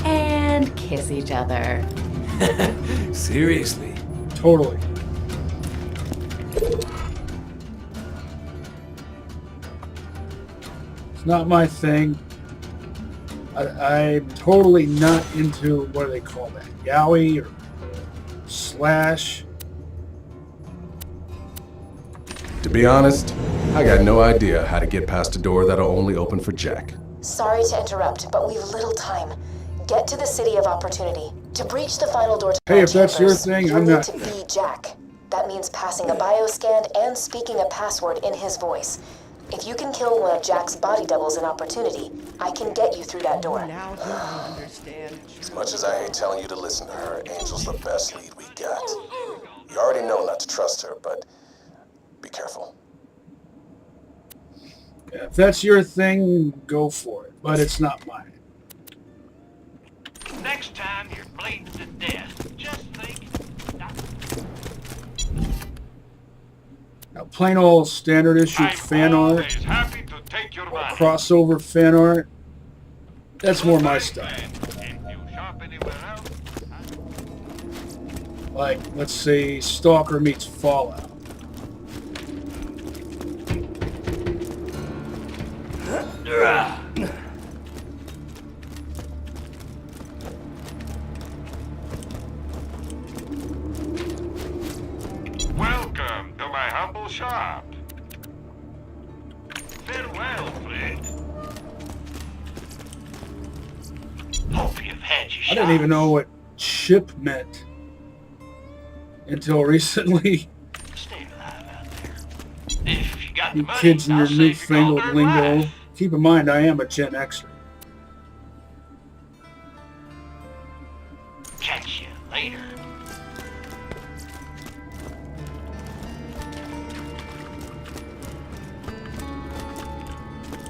Speaker 11: And kiss each other.
Speaker 6: Seriously.
Speaker 1: Totally. It's not my thing. I'm totally not into, what do they call that? Yowie or slash.
Speaker 10: To be honest, I got no idea how to get past a door that'll only open for Jack.
Speaker 9: Sorry to interrupt, but we've little time. Get to the City of Opportunity. To breach the final door to
Speaker 1: Hey, if that's your
Speaker 9: chambers,
Speaker 1: thing,
Speaker 9: you'll
Speaker 1: I'm
Speaker 9: need
Speaker 1: not.
Speaker 9: to be Jack. That means passing a bioscan and speaking a password in his voice. If you can kill one of Jack's body doubles in Opportunity, I can get you through that door.
Speaker 4: Now do I understand?
Speaker 10: As much as I hate telling you to listen to her, Angel's the best lead we got. You already know not to trust her, but be careful.
Speaker 1: If that's your thing, go for it. But it's not mine.
Speaker 2: Next time you're bleeding to death, just think.
Speaker 1: Now, plain old standard issue fan
Speaker 2: I'm
Speaker 1: art,
Speaker 2: always happy to take your
Speaker 1: or
Speaker 2: money.
Speaker 1: crossover fan art, that's more my style.
Speaker 2: If you shop anywhere else,
Speaker 1: Like, let's say Stalker meets Fallout.
Speaker 2: welcome to my humble shop. Farewell, friend. Hope you've had your
Speaker 1: I didn't even know what ship meant until recently.
Speaker 2: Stay alive out there. If you got the
Speaker 1: You
Speaker 2: money,
Speaker 1: kids and
Speaker 2: I'll
Speaker 1: your
Speaker 2: save your
Speaker 1: newfangled
Speaker 2: goddamn
Speaker 1: lingo.
Speaker 2: life.
Speaker 1: Keep in mind, I am a Gen Xer.
Speaker 2: Catch you later.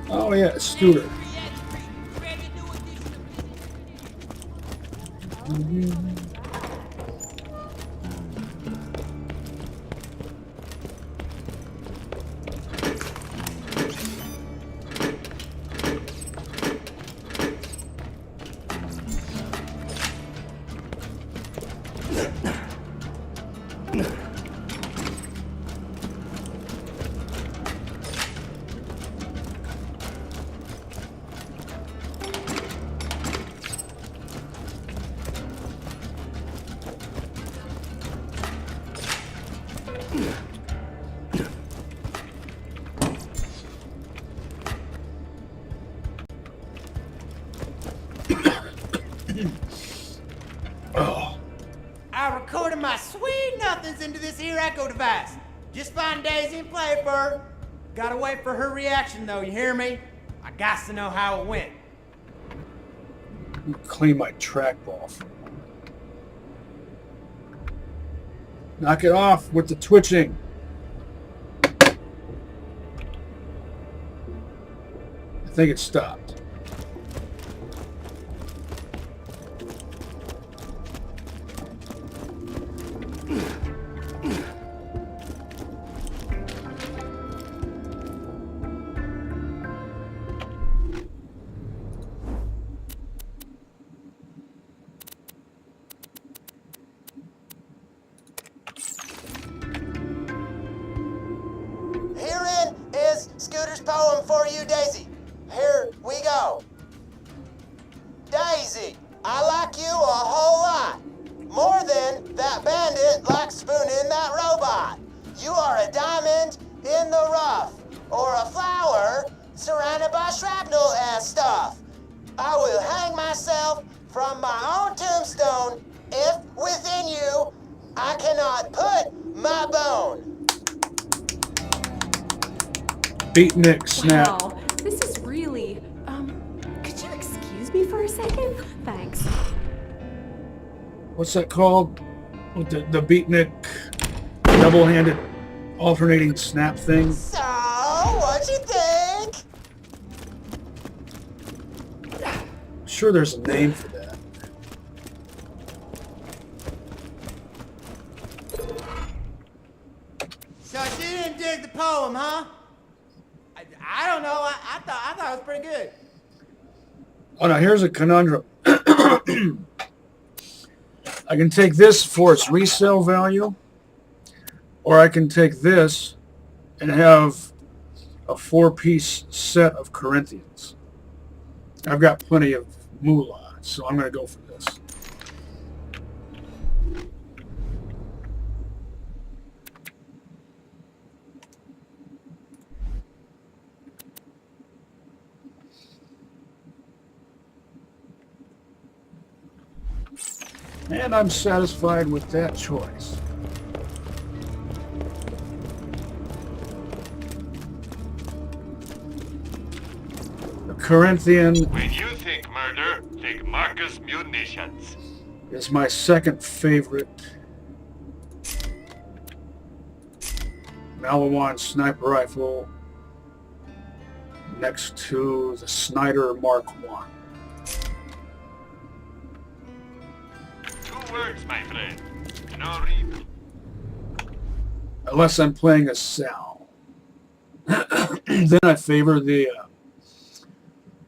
Speaker 1: Oh yeah, Studer. Oh.
Speaker 6: I recorded my sweet nothings into this here echo device. Just find Daisy and play for her. Gotta wait for her reaction though, you hear me? I got to know how it went.
Speaker 1: Clean my trackball for a moment. Knock it off with the twitching. I think it stopped.
Speaker 5: Herein is Scooter's poem for you, Daisy. Here we go. Daisy, I like you a whole lot. More than that bandit likes spooning that robot. You are a diamond in the rough, or a flower surrounded by shrapnel and stuff. I will hang myself from my own tombstone if within you I cannot put my bone.
Speaker 1: Beatnik snap.
Speaker 11: Wow, this is really, could you excuse me for a second? Thanks.
Speaker 1: What's that called? With the beatnik double-handed alternating snap thing?
Speaker 5: So, what you think?
Speaker 1: Sure there's a name for that.
Speaker 6: So she didn't dig the poem, huh? I don't know. I thought it was pretty good.
Speaker 1: Oh, now here's a conundrum. I can take this for its resale value, or I can take this and have a 4-piece set of Corinthians. I've got plenty of moolah, so I'm going to go for this. And I'm satisfied with that choice. The Corinthian
Speaker 2: When you think murder, think Marcus Munitions.
Speaker 1: is my second favorite Malawan sniper rifle next to the Snyder Mark I.
Speaker 2: 2 words, my friend. No reason.
Speaker 1: Unless I'm playing a Sal. Then I favor the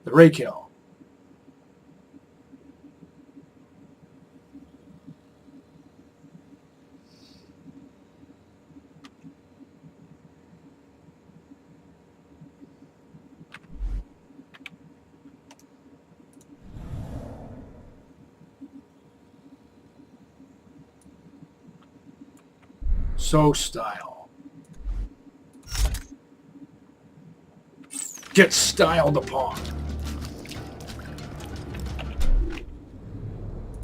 Speaker 1: Raykel. So style. Get styled upon.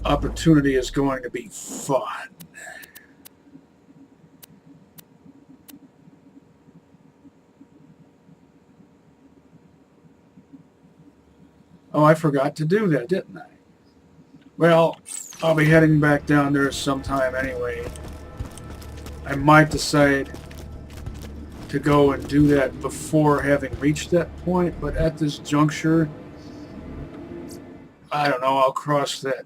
Speaker 1: Opportunity is going to be fun. Oh, I forgot to do that, didn't I? Well, I'll be heading back down there sometime anyway. I might decide to go and do that before having reached that point, but at this juncture, I don't know, I'll cross that.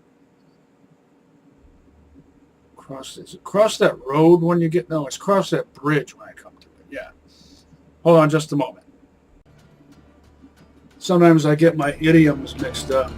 Speaker 1: Cross that road when you get, no, it's cross that bridge when I come to it, yeah. Hold on just a moment. Sometimes I get my idioms mixed up.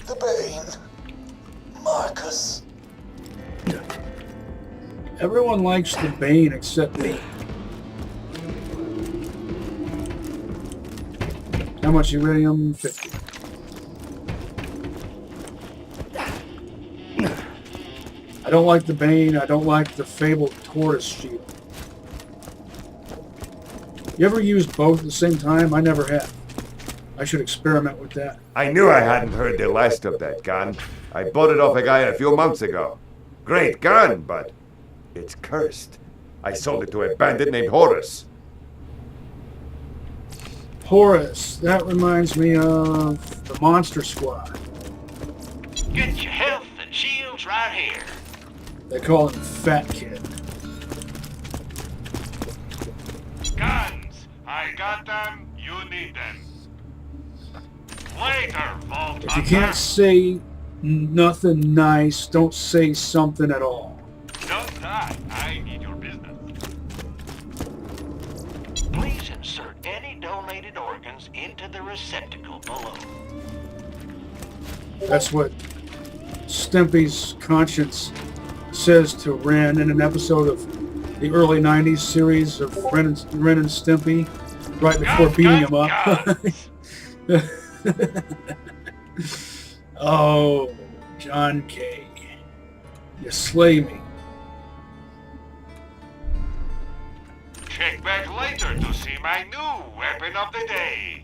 Speaker 10: The Bane. Marcus.
Speaker 1: Everyone likes the Bane except me. How much iridium? 50. I don't like the Bane. I don't like the fabled tortoise shield. You ever used both at the same time? I never have. I should experiment with that.
Speaker 12: I knew I hadn't heard the last of that gun. I bought it off a guy a few months ago. Great gun, but it's cursed. I sold it to a bandit named Horace.
Speaker 1: Horace. That reminds me of the Monster Squad.
Speaker 2: Get your health and shields right here.
Speaker 1: They call him Fat Kid.
Speaker 2: Guns. I got them. You need them. Later, Vault
Speaker 1: If you can't say nothing nice, don't say something at all.
Speaker 2: Don't die. I need your business. Please insert any donated organs into the receptacle below.
Speaker 1: That's what Stimpy's conscience says to Ren in an episode of the early 90s series of Ren and Stimpy, right before beating him up. Oh, John K. You slay me.
Speaker 2: Check back later to see my new weapon of the day.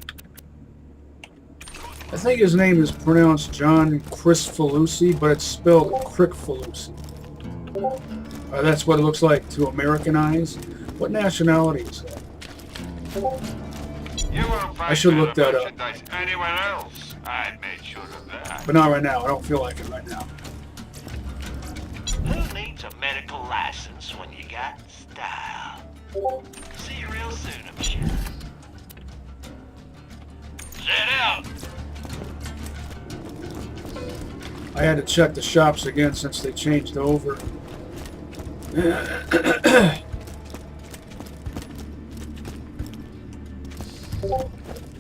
Speaker 1: I think his name is pronounced John Cristofalusi, but it's spelled Crickfalusi. That's what it looks like to American eyes. What nationality is that? I should look that up.
Speaker 2: Anywhere else, I'd make sure of that.
Speaker 1: But not right now. I don't feel like it right now.
Speaker 2: Who needs a medical license when you got style? See you real soon, I'm sure. Set out!
Speaker 1: I had to check the shops again since they changed over.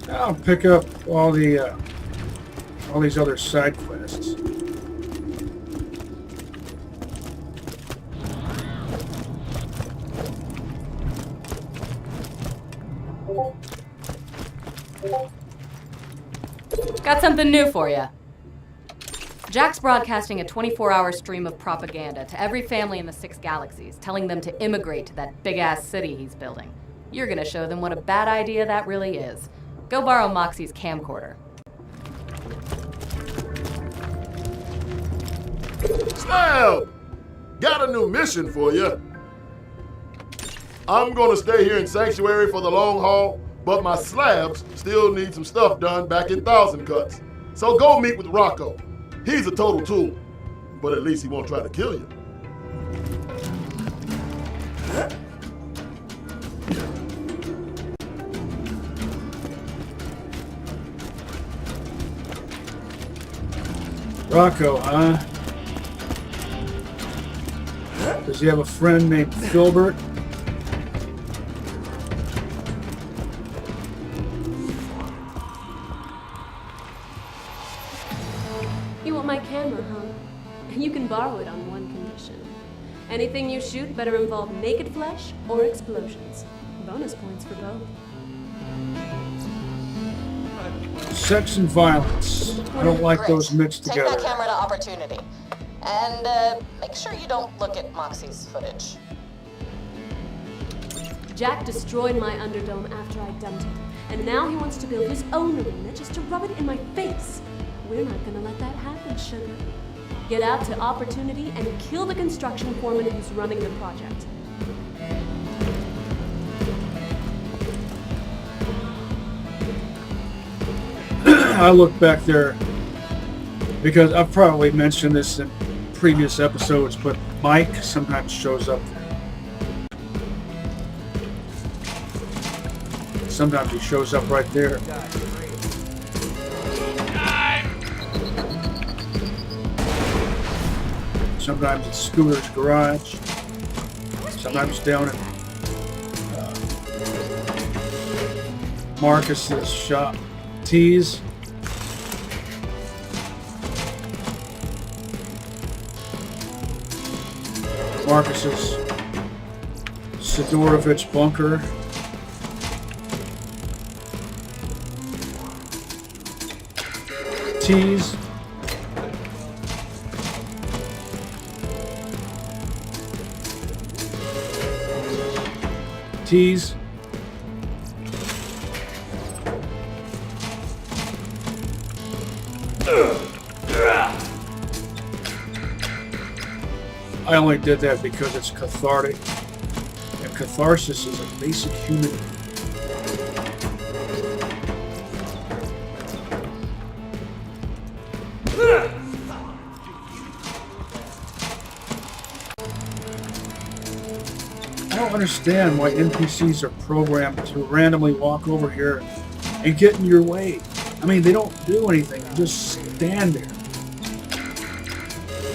Speaker 1: I'll pick up all these other side quests.
Speaker 11: Got something new for you. Jack's broadcasting a 24-hour stream of propaganda to every family in the 6 galaxies, telling them to immigrate to that big-ass city he's building. You're gonna show them what a bad idea that really is. Go borrow Moxie's camcorder.
Speaker 10: Slab! Got a new mission for you. I'm gonna stay here in Sanctuary for the long haul, but my slabs still need some stuff done back in Thousand Cuts. So go meet with Rocco. He's a total tool, but at least he won't try to kill you.
Speaker 1: Rocco, huh? Does he have a friend named Filbert?
Speaker 11: You want my camera, huh? You can borrow it on one condition. Anything you shoot better involve naked flesh or explosions. Bonus points for both.
Speaker 1: Sex and violence. I don't like
Speaker 9: Great.
Speaker 1: those mixed
Speaker 9: Take
Speaker 1: together.
Speaker 9: that camera to Opportunity. And make sure you don't look at Moxie's footage.
Speaker 11: Jack destroyed my Underdome after I dumped him, and now he wants to build his own arena just to rub it in my face. We're not gonna let that happen, sugar. Get out to Opportunity and kill the construction foreman who's running the project.
Speaker 1: I look back there because I've probably mentioned this in previous episodes, but Mike sometimes shows up there. Sometimes he shows up right there. Sometimes it's Scooter's garage. Sometimes down in Marcus's shop. Tease. Marcus's Sidorovich bunker. Tease. Tease. I only did that because it's cathartic, and catharsis is a basic human need. I don't understand why NPCs are programmed to randomly walk over here and get in your way. I mean, they don't do anything, they just stand there.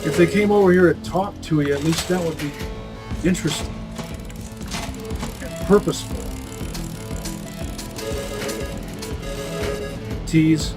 Speaker 1: If they came over here and talked to you, at least that would be interesting and purposeful. Tease.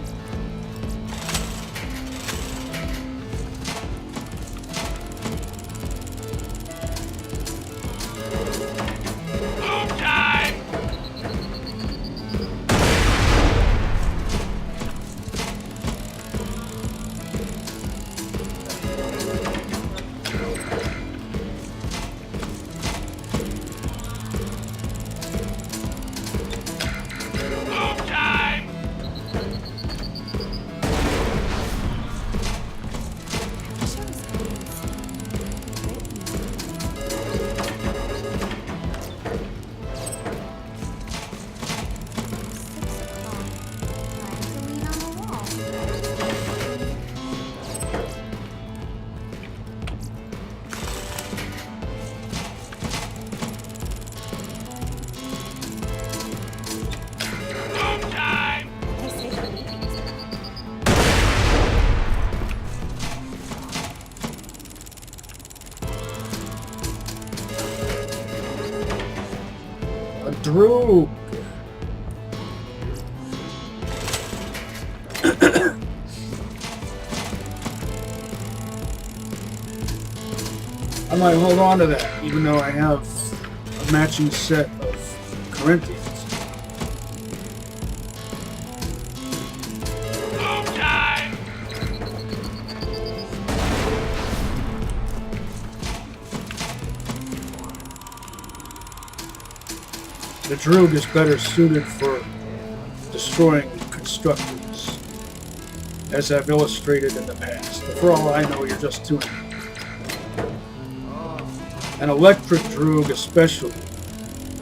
Speaker 1: Drew. I might hold on to that, even though I have a matching set of Corinthians. The Droog is better suited for destroying constructors, as I've illustrated in the past. But for all I know, you're just tuning. An electric Droog especially,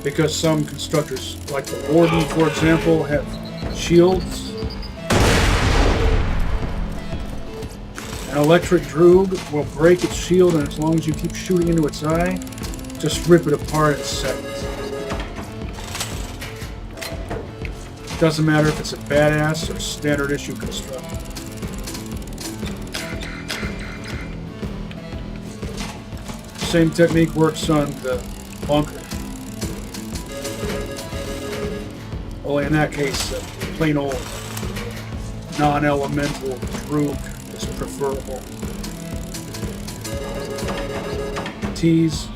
Speaker 1: because some constructors, like the Warden for example, have shields. An electric Droog will break its shield, and as long as you keep shooting into its eye, just rip it apart in seconds. Doesn't matter if it's a badass or standard issue constructor. Same technique works on the bunker. Only in that case, plain old non-elemental Droog is preferable. Tease.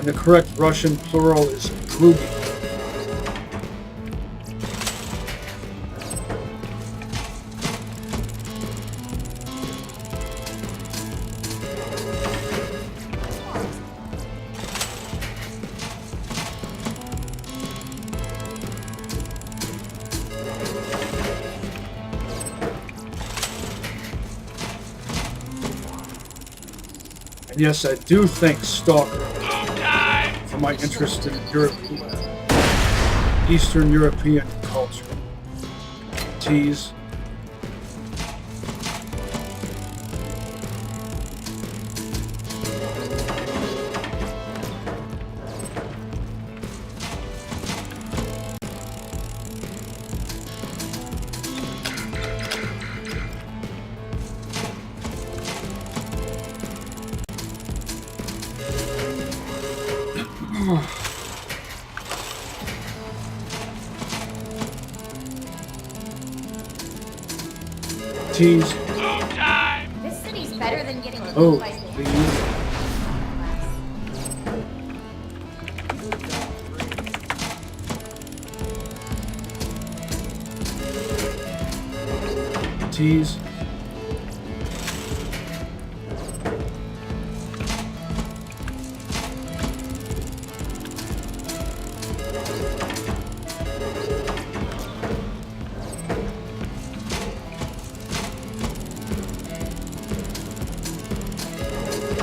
Speaker 1: The correct Russian plural is Drugi. And yes, I do think Stalker, for my interest in Eastern European culture. Tease. Tease.
Speaker 8: This city's better than getting
Speaker 1: Oh,
Speaker 8: by
Speaker 1: please. Tease.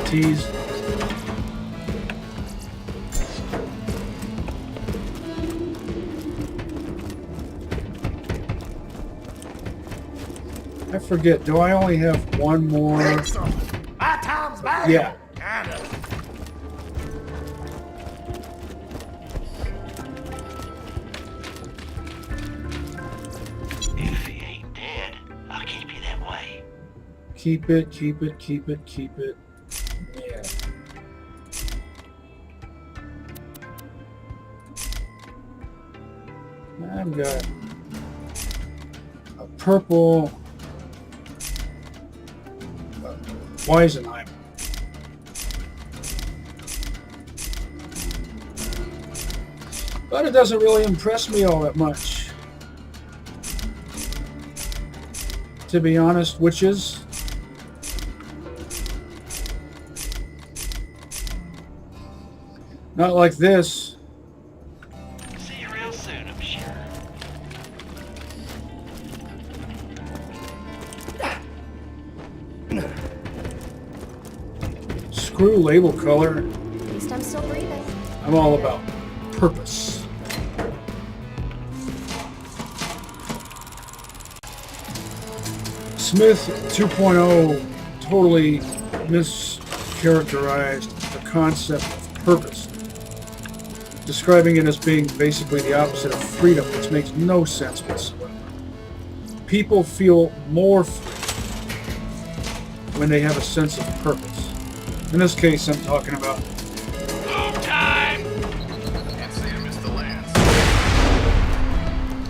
Speaker 1: Tease. I forget, do I only have one more?
Speaker 6: My time's back.
Speaker 1: Yeah.
Speaker 6: Kinda.
Speaker 10: If he ain't dead, I'll keep you that way.
Speaker 1: Keep it, keep it, keep it, keep it. Yeah. I've got a purple Weisenheimer. But it doesn't really impress me all that much, to be honest, which is not like this.
Speaker 10: See you real soon, I'm sure.
Speaker 1: Screw label color.
Speaker 9: At least I'm still breathing.
Speaker 1: I'm all about purpose. Smith 2.0 totally mischaracterized the concept of purpose, describing it as being basically the opposite of freedom, which makes no sense whatsoever. People feel more free when they have a sense of purpose. In this case, I'm talking about
Speaker 2: Time!
Speaker 10: Can't say I missed the lands.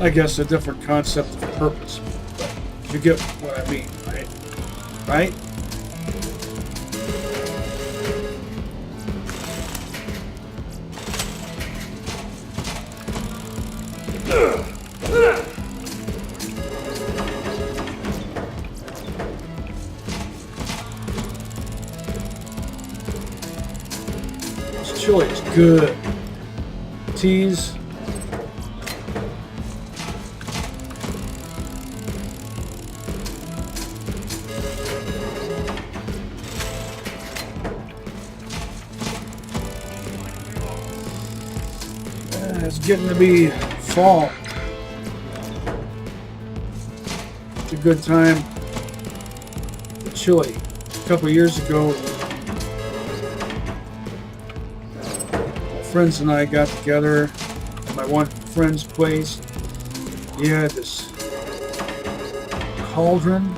Speaker 1: I guess a different concept of purpose, but you get what I mean, right? Right? This chili is good. Tease. It's getting to be fall. It's a good time for chili. A couple of years ago, my friends and I got together at my one friend's place. He had this cauldron,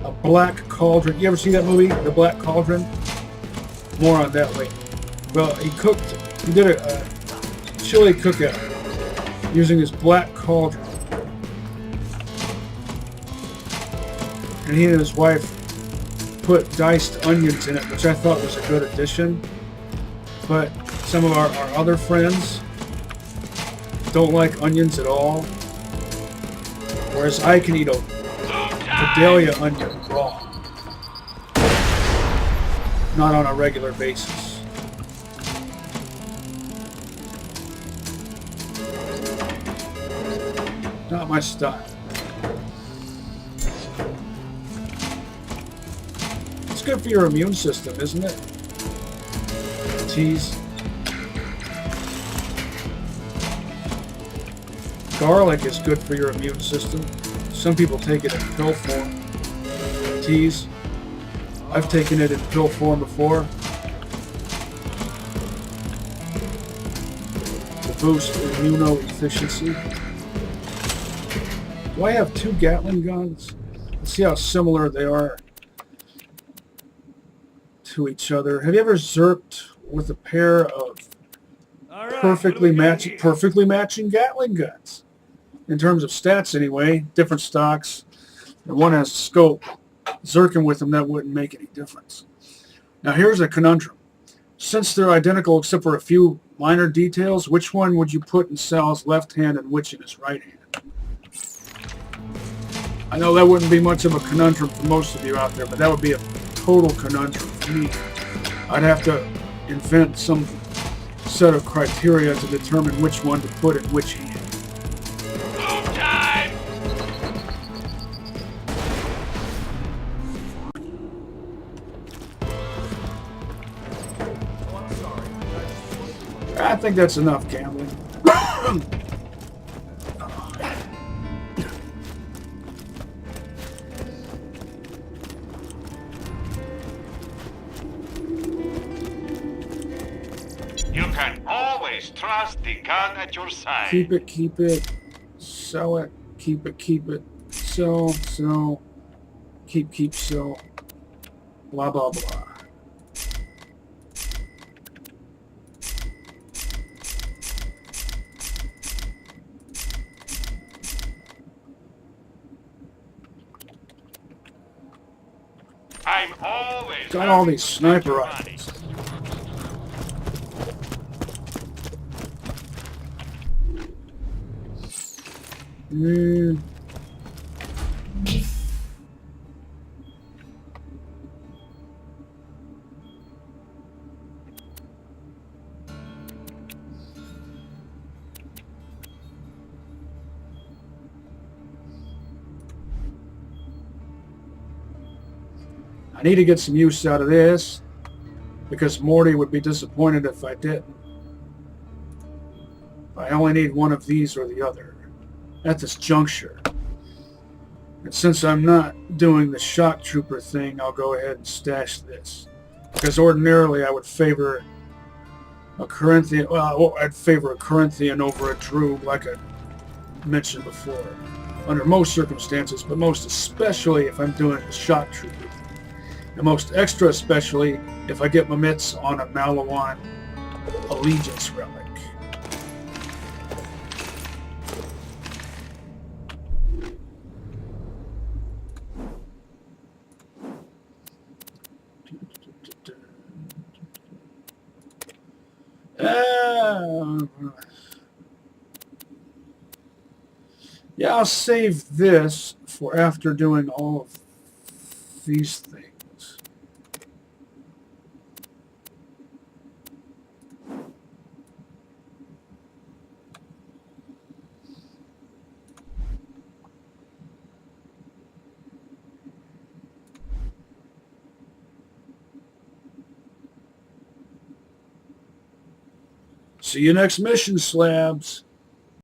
Speaker 1: a black cauldron. You ever see that movie, The Black Cauldron? More on that later. Well, he did a chili cookout using this black cauldron, and he and his wife put diced onions in it, which I thought was a good addition. But some of our other friends don't like onions at all, whereas I can eat a Vidalia onion raw, not on a regular basis. Not my style. It's good for your immune system, isn't it? Tease. Garlic is good for your immune system. Some people take it in pill form. Tease. I've taken it in pill form before to boost immunoefficiency. Do I have two Gatling guns? Let's see how similar they are to each other. Have you ever zerked with a pair of perfectly matching Gatling guns? In terms of stats anyway, different stocks. And one has a scope. Zerking with them, that wouldn't make any difference. Now here's a conundrum. Since they're identical except for a few minor details, which one would you put in Sal's left hand and which in his right hand? I know that wouldn't be much of a conundrum for most of you out there, but that would be a total conundrum for me. I'd have to invent some set of criteria to determine which one to put in which hand.
Speaker 2: Move time!
Speaker 1: I think that's enough gambling.
Speaker 2: You can always trust the gun at your side.
Speaker 1: Keep it, sell it, keep it, sell, keep, sell, blah, blah, blah.
Speaker 2: I'm always
Speaker 1: Got all these sniper rifles. I need to get some use out of this because Morty would be disappointed if I didn't. I only need one of these or the other at this juncture. And since I'm not doing the shock trooper thing, I'll go ahead and stash this. Because ordinarily I would favor a Corinthian, well, I'd favor a Corinthian over a Drew, like I mentioned before. Under most circumstances, but most especially if I'm doing the shock trooper thing. And most extra especially if I get my mitts on a Malawan Allegiance relic. Yeah, I'll save this for after doing all of these things. See you next mission, slabs.